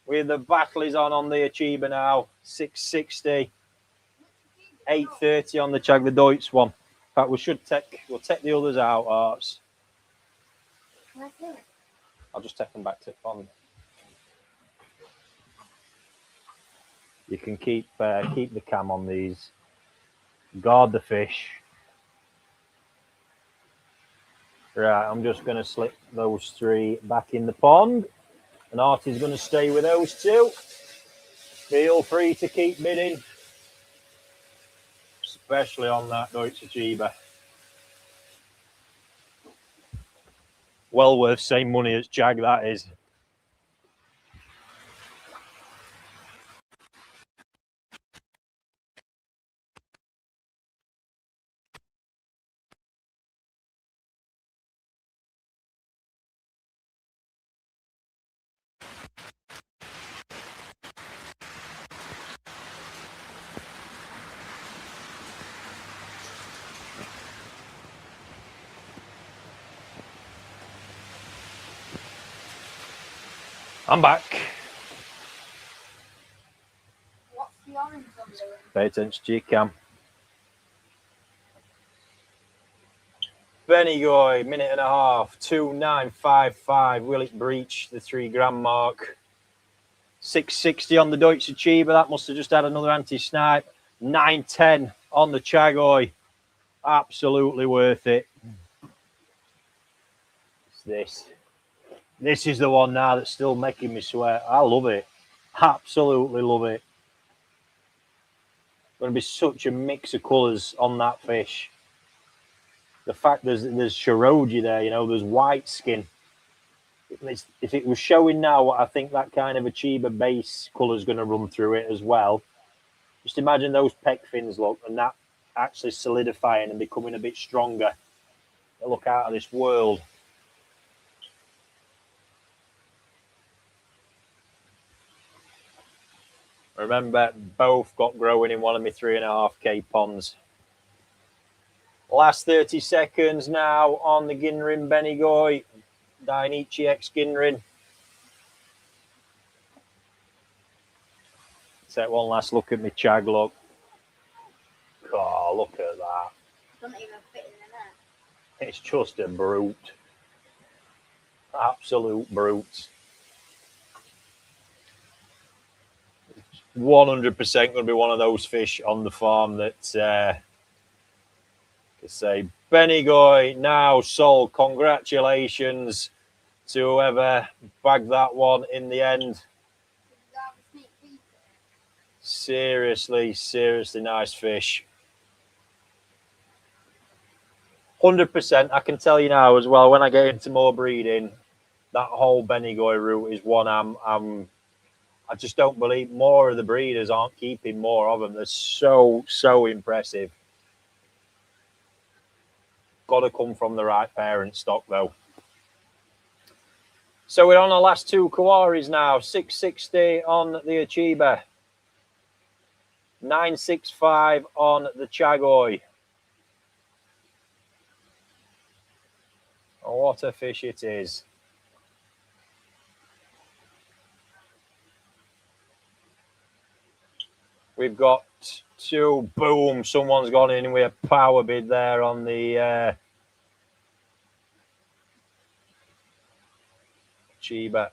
With the battle is on the Achiever now. 660. 830 on the Chag, the Deutsch one. In fact, we'll take the others out, Arts. I'll just take them back to the pond. You can keep the cam on these. Guard the fish. Right, I'm just going to slip those 3 back in the pond. And Artie's going to stay with those 2. Feel free to keep bidding. Especially on that Deutsche Achiever. Well worth same money as Jag, that is. I'm back. What's the orange on the ring? Pay attention to your cam. Benigoi, minute and a half, 2,955. Will it breach the 3 gram mark? 660 on the Deutsche Achiever. That must have just had another anti-snipe. 9.10 on the Chagoi. Absolutely worth it. It's this is the one now that's still making me sweat. I love it. Absolutely love it. Going to be such a mix of colours on that fish. The fact there's Shiroji there, you know, there's white skin. If it was showing now, I think that kind of a Chiba base colour is going to run through it as well. Just imagine those pec fins look, and that actually solidifying and becoming a bit stronger. They look out of this world. Remember, both got growing in one of my 3.5K ponds. Last 30 seconds now on the Ginrin Benigoi. Dainichi X Ginrin. Take one last look at my Chag, look. Oh, look at that. Doesn't even fit in the net. It's just a brute. Absolute brute. 100% going to be one of those fish on the farm that, could say, Benigoi now sold. Congratulations to whoever bagged that one in the end. Seriously, seriously nice fish. 100%. I can tell you now as well, when I get into more breeding, that whole Benigoi route is one I just don't believe more of the breeders aren't keeping more of them. They're so impressive. Got to come from the right parent stock though. So we're on our last two Kawaris now. 660 on the Achiba. 965 on the Chagoi. Oh, what a fish it is. We've got two. Boom. Someone's gone in with a power bid there on the Chiba.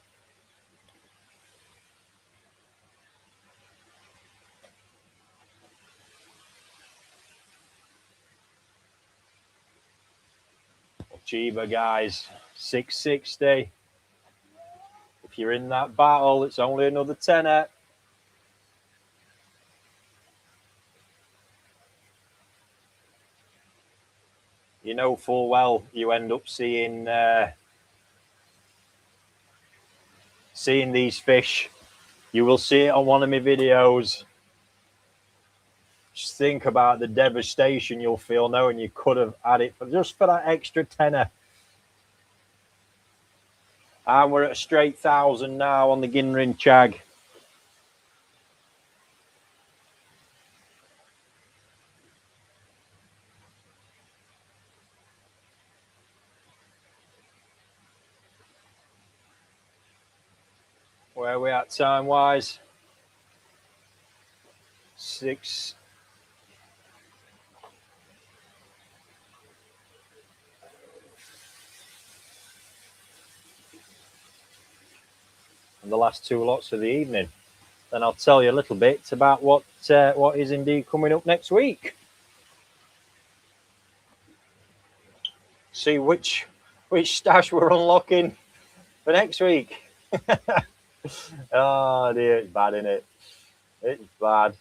Chiba, guys. 660. If you're in that battle, it's only another tenner. You know full well you end up seeing these fish. You will see it on one of my videos. Just think about the devastation you'll feel knowing you could have had it just for that extra tenner. And we're at a straight 1,000 now on the Ginrin Chag. Where are we at time-wise? 6. And the last two lots of the evening. Then I'll tell you a little bit about what is indeed coming up next week. See which stash we're unlocking for next week. Oh dear, it's bad, isn't it? It's bad.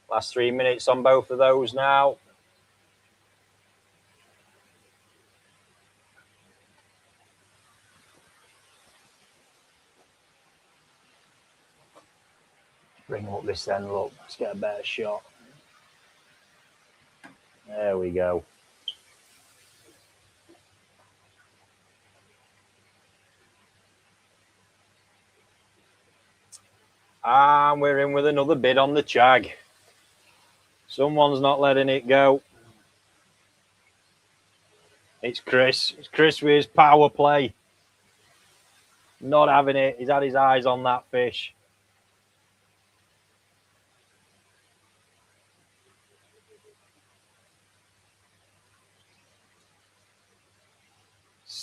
Last 3 minutes on both of those now. Bring up this end, look. Let's get a better shot. There we go. And we're in with another bid on the Chag. Someone's not letting it go. It's Chris. It's Chris with his power play. Not having it. He's had his eyes on that fish.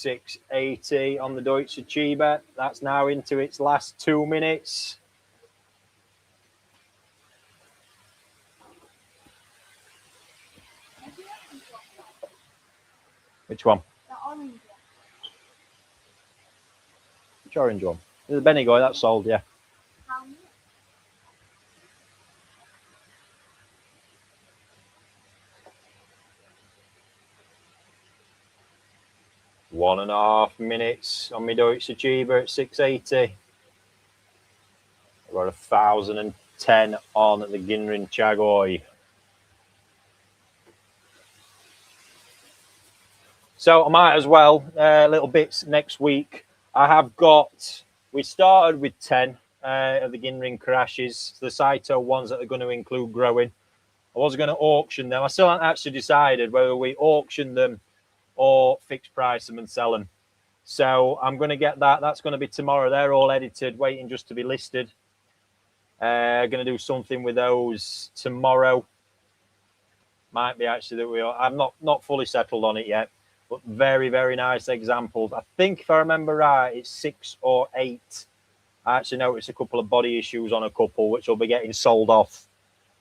680 on the Deutsche Chiba. That's now into its last 2 minutes. Which one? The orange one. Which orange one? The Benigoi, that's sold, yeah. How much? One and a half minutes on my Deutsche Chiba at 680. I've got 1,010 on the Ginrin Chagoi. So I might as well, little bits next week. I have got, we started with 10 of the Ginrin crashes, the Saito ones that are going to include growing. I was going to auction them. I still haven't actually decided whether we auction them or fixed price them and sell them. So I'm going to get that. That's going to be tomorrow. They're all edited, waiting just to be listed. Going to do something with those tomorrow. Might be actually that we are. I'm not fully settled on it yet. But very, very nice examples. I think if I remember right, it's 6 or 8. I actually noticed a couple of body issues on a couple, which will be getting sold off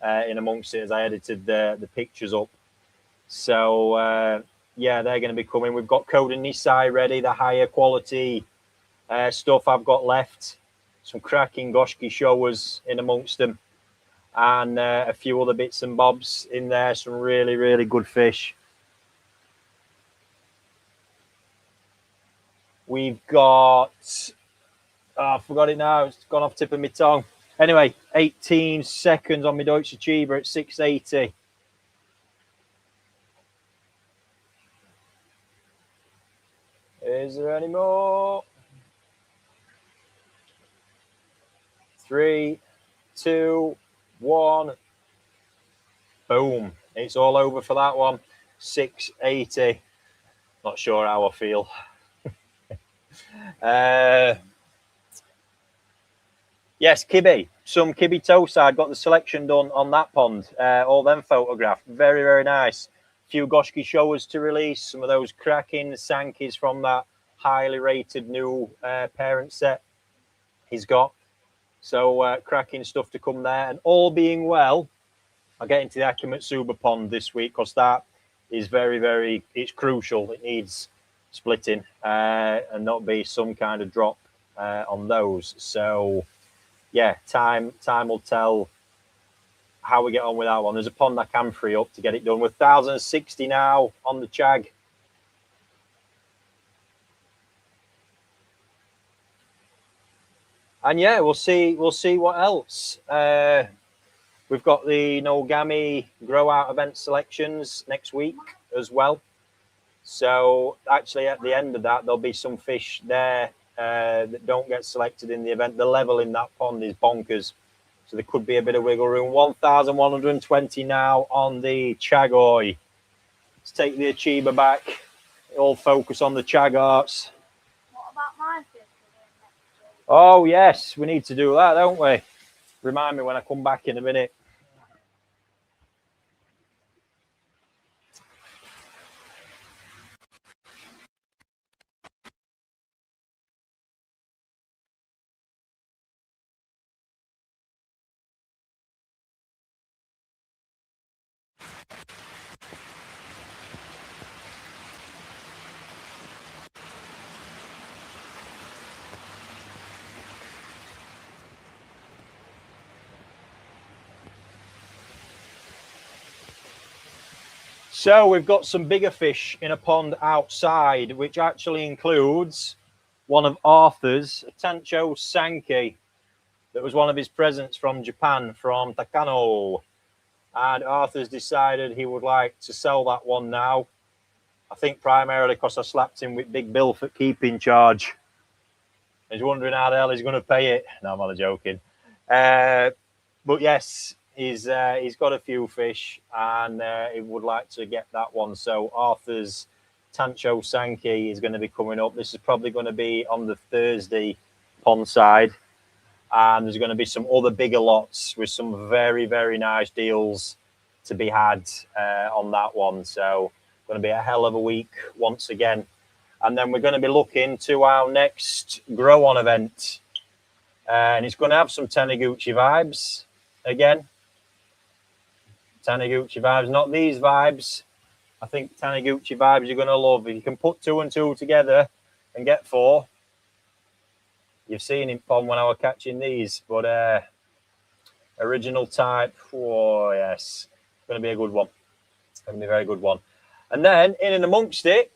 in amongst it as I edited the pictures up. So, yeah, they're going to be coming. We've got Code and Nisai ready, the higher quality stuff I've got left. Some cracking Goshiki Showas in amongst them. And a few other bits and bobs in there. Some really, really good fish. We've got, I forgot it now. It's gone off tip of my tongue. Anyway, 18 seconds on my Deutsche Chiba at 680. Is there any more? 3, 2, 1. Boom. It's all over for that one. 680. Not sure how I feel. Yes, Kibi. Some Kibi Tosai. Got the selection done on that pond. All them photographed. Very, very nice. Few Goshiki Showas to release. Some of those cracking Sankis from that highly rated new parent set he's got. So cracking stuff to come there. And all being well, I'll get into the Akamatsuba pond this week because that is very, very, it's crucial. It needs splitting and not be some kind of drop on those. So, yeah, time will tell how we get on with that one. There's a pond I can free up to get it done. We're 1,060 now on the Chag. And yeah, we'll see what else. We've got the Nogami Grow Out event selections next week as well. So actually at the end of that, there'll be some fish there that don't get selected in the event. The level in that pond is bonkers. So there could be a bit of wiggle room. 1,120 now on the Chagoi. Let's take the Achiba back. All focus on the Chag Arts. What about my fish? Oh, yes. We need to do that, don't we? Remind me when I come back in a minute. So we've got some bigger fish in a pond outside, which actually includes one of Arthur's, a Tancho Sanki. That was one of his presents from Japan, from Takano. And Arthur's decided he would like to sell that one now. I think primarily because I slapped him with Big Bill for keeping charge. He's wondering how the hell he's going to pay it. No, I'm only joking. But yes, he's got a few fish and he would like to get that one. So Arthur's Tancho Sanki is going to be coming up. This is probably going to be on the Thursday pond side. And there's going to be some other bigger lots with some very, very nice deals to be had on that one. So going to be a hell of a week once again And then we're going to be looking to our next Grow On event. And it's going to have some Taniguchi vibes again. Taniguchi vibes, not these vibes. I think Taniguchi vibes you're going to love. If you can put 2 and 2 together and get 4. You've seen it, Pom, when I was catching these. But original type, oh yes. It's going to be a good one. It's going to be a very good one. And then, in and amongst it,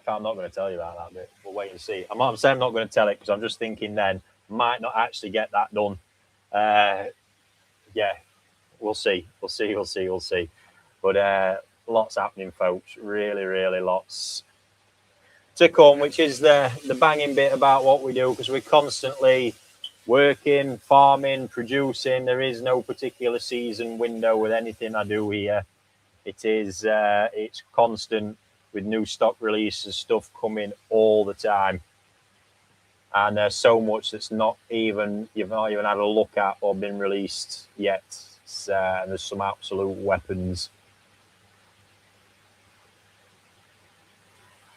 I'm not going to tell you about that bit. We'll wait and see. I'm saying I'm not going to tell it because I'm just thinking then might not actually get that done. Yeah, we'll see. We'll see. But lots happening, folks. Really, really lots to come, which is the banging bit about what we do, because we're constantly working, farming, producing. There is no particular season window with anything I do here. It's constant, with new stock releases, stuff coming all the time. And there's so much that's you've not even had a look at or been released yet. There's some absolute weapons.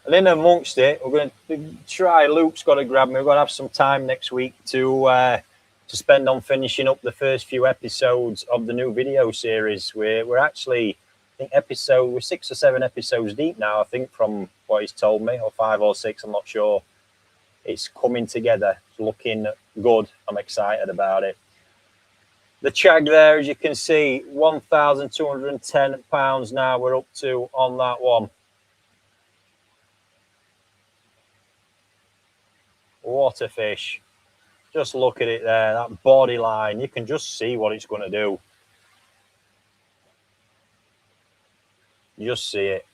And in amongst it, we're going to try. Luke's got to grab me. We're going to have some time next week to spend on finishing up the first few episodes of the new video series. We're actually, I think we're 6 or 7 episodes deep now, I think, from what he's told me, or 5 or 6, I'm not sure. It's coming together. It's looking good. I'm excited about it. The chag there, as you can see, £1,210 now we're up to on that one. What a fish. Just look at it there, that body line. You can just see what it's going to do. You just see it.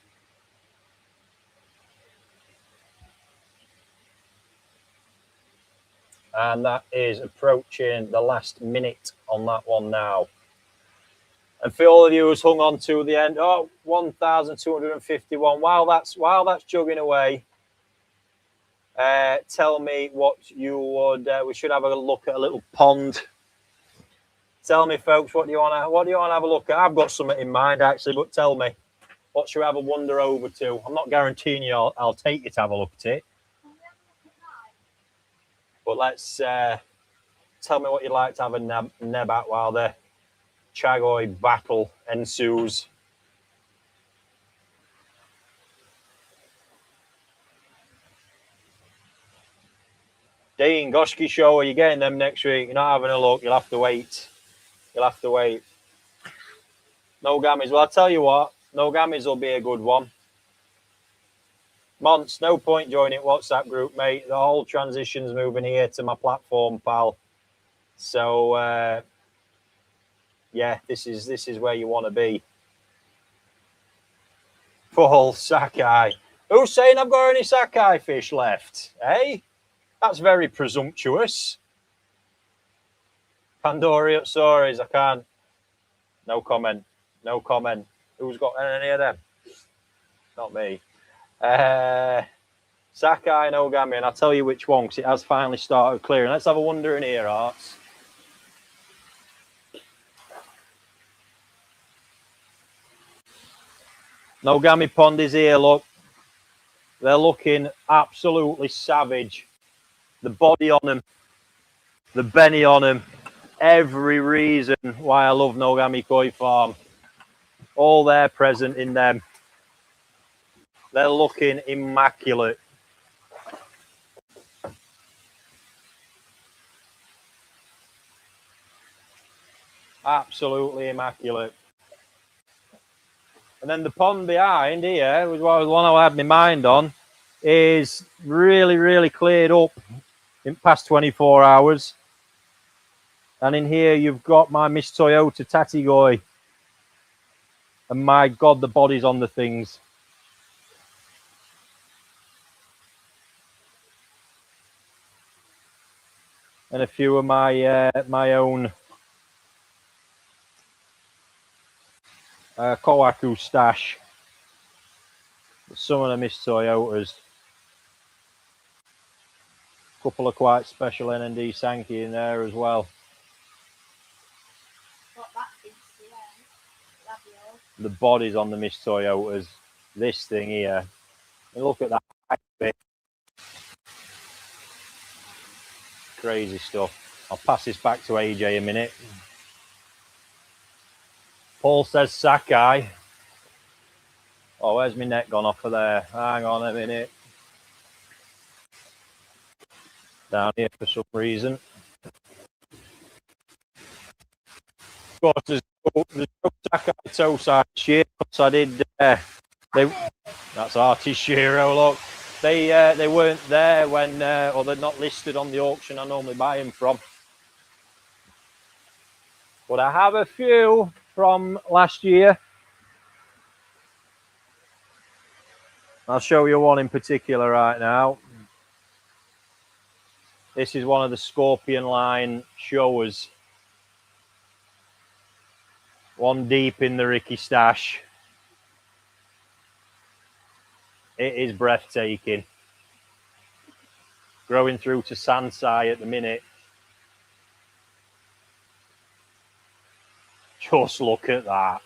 And that is approaching the last minute on that one now. And for all of you who's hung on to the end, 1,251. While that's chugging away, tell me what you would. We should have a look at a little pond. Tell me, folks, what do you want to have a look at? I've got something in mind actually, but tell me, what should we have a wander over to? I'm not guaranteeing you I'll take you to have a look at it. But let's tell me what you'd like to have a neb at while the Chagoi battle ensues. Dainichi Showa, you're getting them next week. You're not having a look. You'll have to wait. Nogamis. Well, I'll tell you what. Nogamis will be a good one. Monts, no point joining WhatsApp group, mate. The whole transition's moving here to my platform, pal. So, yeah, this is where you want to be. Full Sakai. Who's saying I've got any Sakai fish left? Eh? That's very presumptuous. Pandoria stories, I can't. No comment. Who's got any of them? Not me. Sakai and Nogami, and I'll tell you which one, because it has finally started clearing. Let's have a wander in here, Arts. Nogami Pond is here, look. They're looking absolutely savage. The body on them, the Benny on them, every reason why I love Nogami Koi Farm. All there present in them. They're looking immaculate. Absolutely immaculate. And then the pond behind here, was what one I had my mind on, is really, really cleared up in past 24 hours. And in here you've got my Miss Toyota Tatigoi. And my God, the body's on the things. And a few of my own Kowaku stash. Some of the Miss Toyotas. A couple of quite special NND Sankey in there as well. The bodies on the Miss Toyotas, this thing here. Look at that bit. Crazy stuff. I'll pass this back to AJ a minute. Paul says Sakai. Oh, where's my net gone off of there? Hang on a minute. Down here for some reason. Of course, there's no Sakai Tosai Showa. So I did. That's Artie Shiro. Look, they weren't there when, or they're not listed on the auction I normally buy them from. But I have a few from last year. I'll show you one in particular right now. This is one of the Scorpion line Showas. One deep in the Ricky stash. It is breathtaking. Growing through to Sansai at the minute. Just look at that.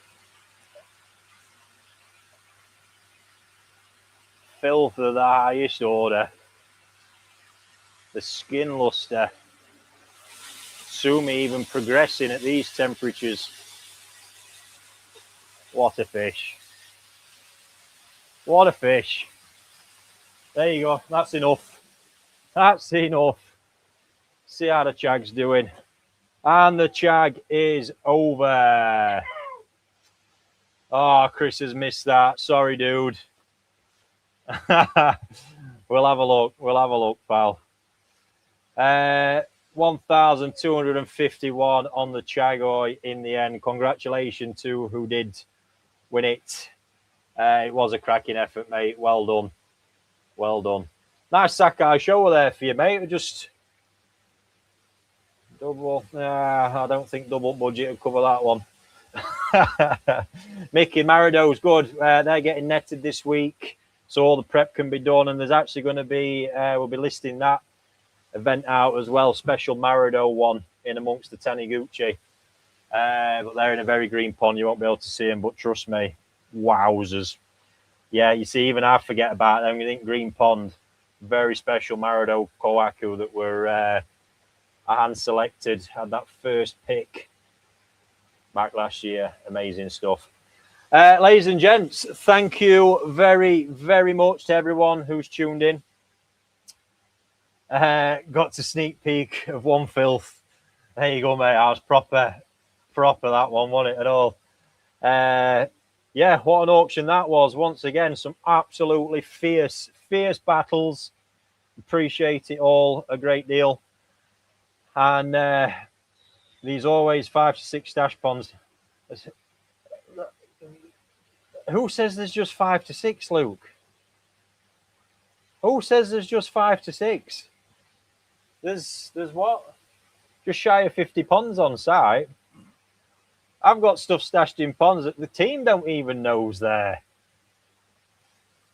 Filth of the highest order. The skin luster. Sumi even progressing at these temperatures. What a fish. What a fish. There you go. That's enough. That's enough. See how the chag's doing. And the chag is over. Oh, Chris has missed that. Sorry, dude. We'll have a look. We'll have a look, pal. 1,251 on the Chagoi in the end. Congratulations to who did win it. It was a cracking effort, mate. Well done. Well done. Nice Sakai Showa there for you, mate. Just double. I don't think double budget would cover that one. Mickey Marido's good. They're getting netted this week, so all the prep can be done. And there's actually going to be, we'll be listing that event out as well. Special Marido one in amongst the Taniguchi. But they're in a very green pond. You won't be able to see them, but trust me, wowzers. Yeah, you see, even I forget about them. You think green pond, very special Marido Kohaku that were hand selected, had that first pick back last year. Amazing stuff. Ladies and gents, thank you very, very much to everyone who's tuned in. Got to sneak peek of one filth. There you go, mate. I was proper that one, wasn't it at all? Yeah, what an auction that was. Once again, some absolutely fierce battles. Appreciate it all a great deal. And these always 5 to 6 stash ponds. Who says there's just 5 to 6, Luke? Who says there's just 5 to 6? There's what? Just shy of 50 ponds on site. I've got stuff stashed in ponds that the team don't even know's there.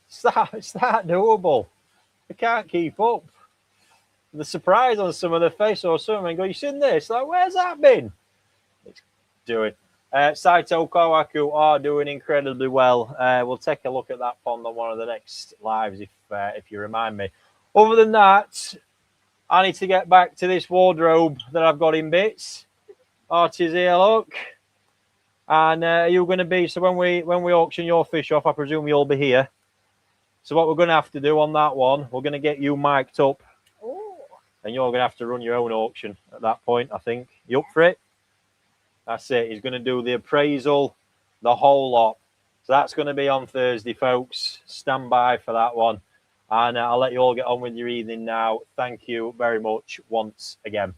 It's that doable. They can't keep up. The surprise on some of the face or something, go, you seen this? Like, where's that been? Let's do it. Saito Kawaku are doing incredibly well. We'll take a look at that pond on one of the next lives if you remind me. Other than that, I need to get back to this wardrobe that I've got in bits. Artie's here, look. And you're going to be, so when we auction your fish off, I presume you'll be here. So what we're going to have to do on that one, we're going to get you mic'd up. Ooh. And you're going to have to run your own auction at that point, I think. You up for it? That's it. He's going to do the appraisal, the whole lot. So that's going to be on Thursday, folks. Stand by for that one. And I'll let you all get on with your evening now. Thank you very much once again.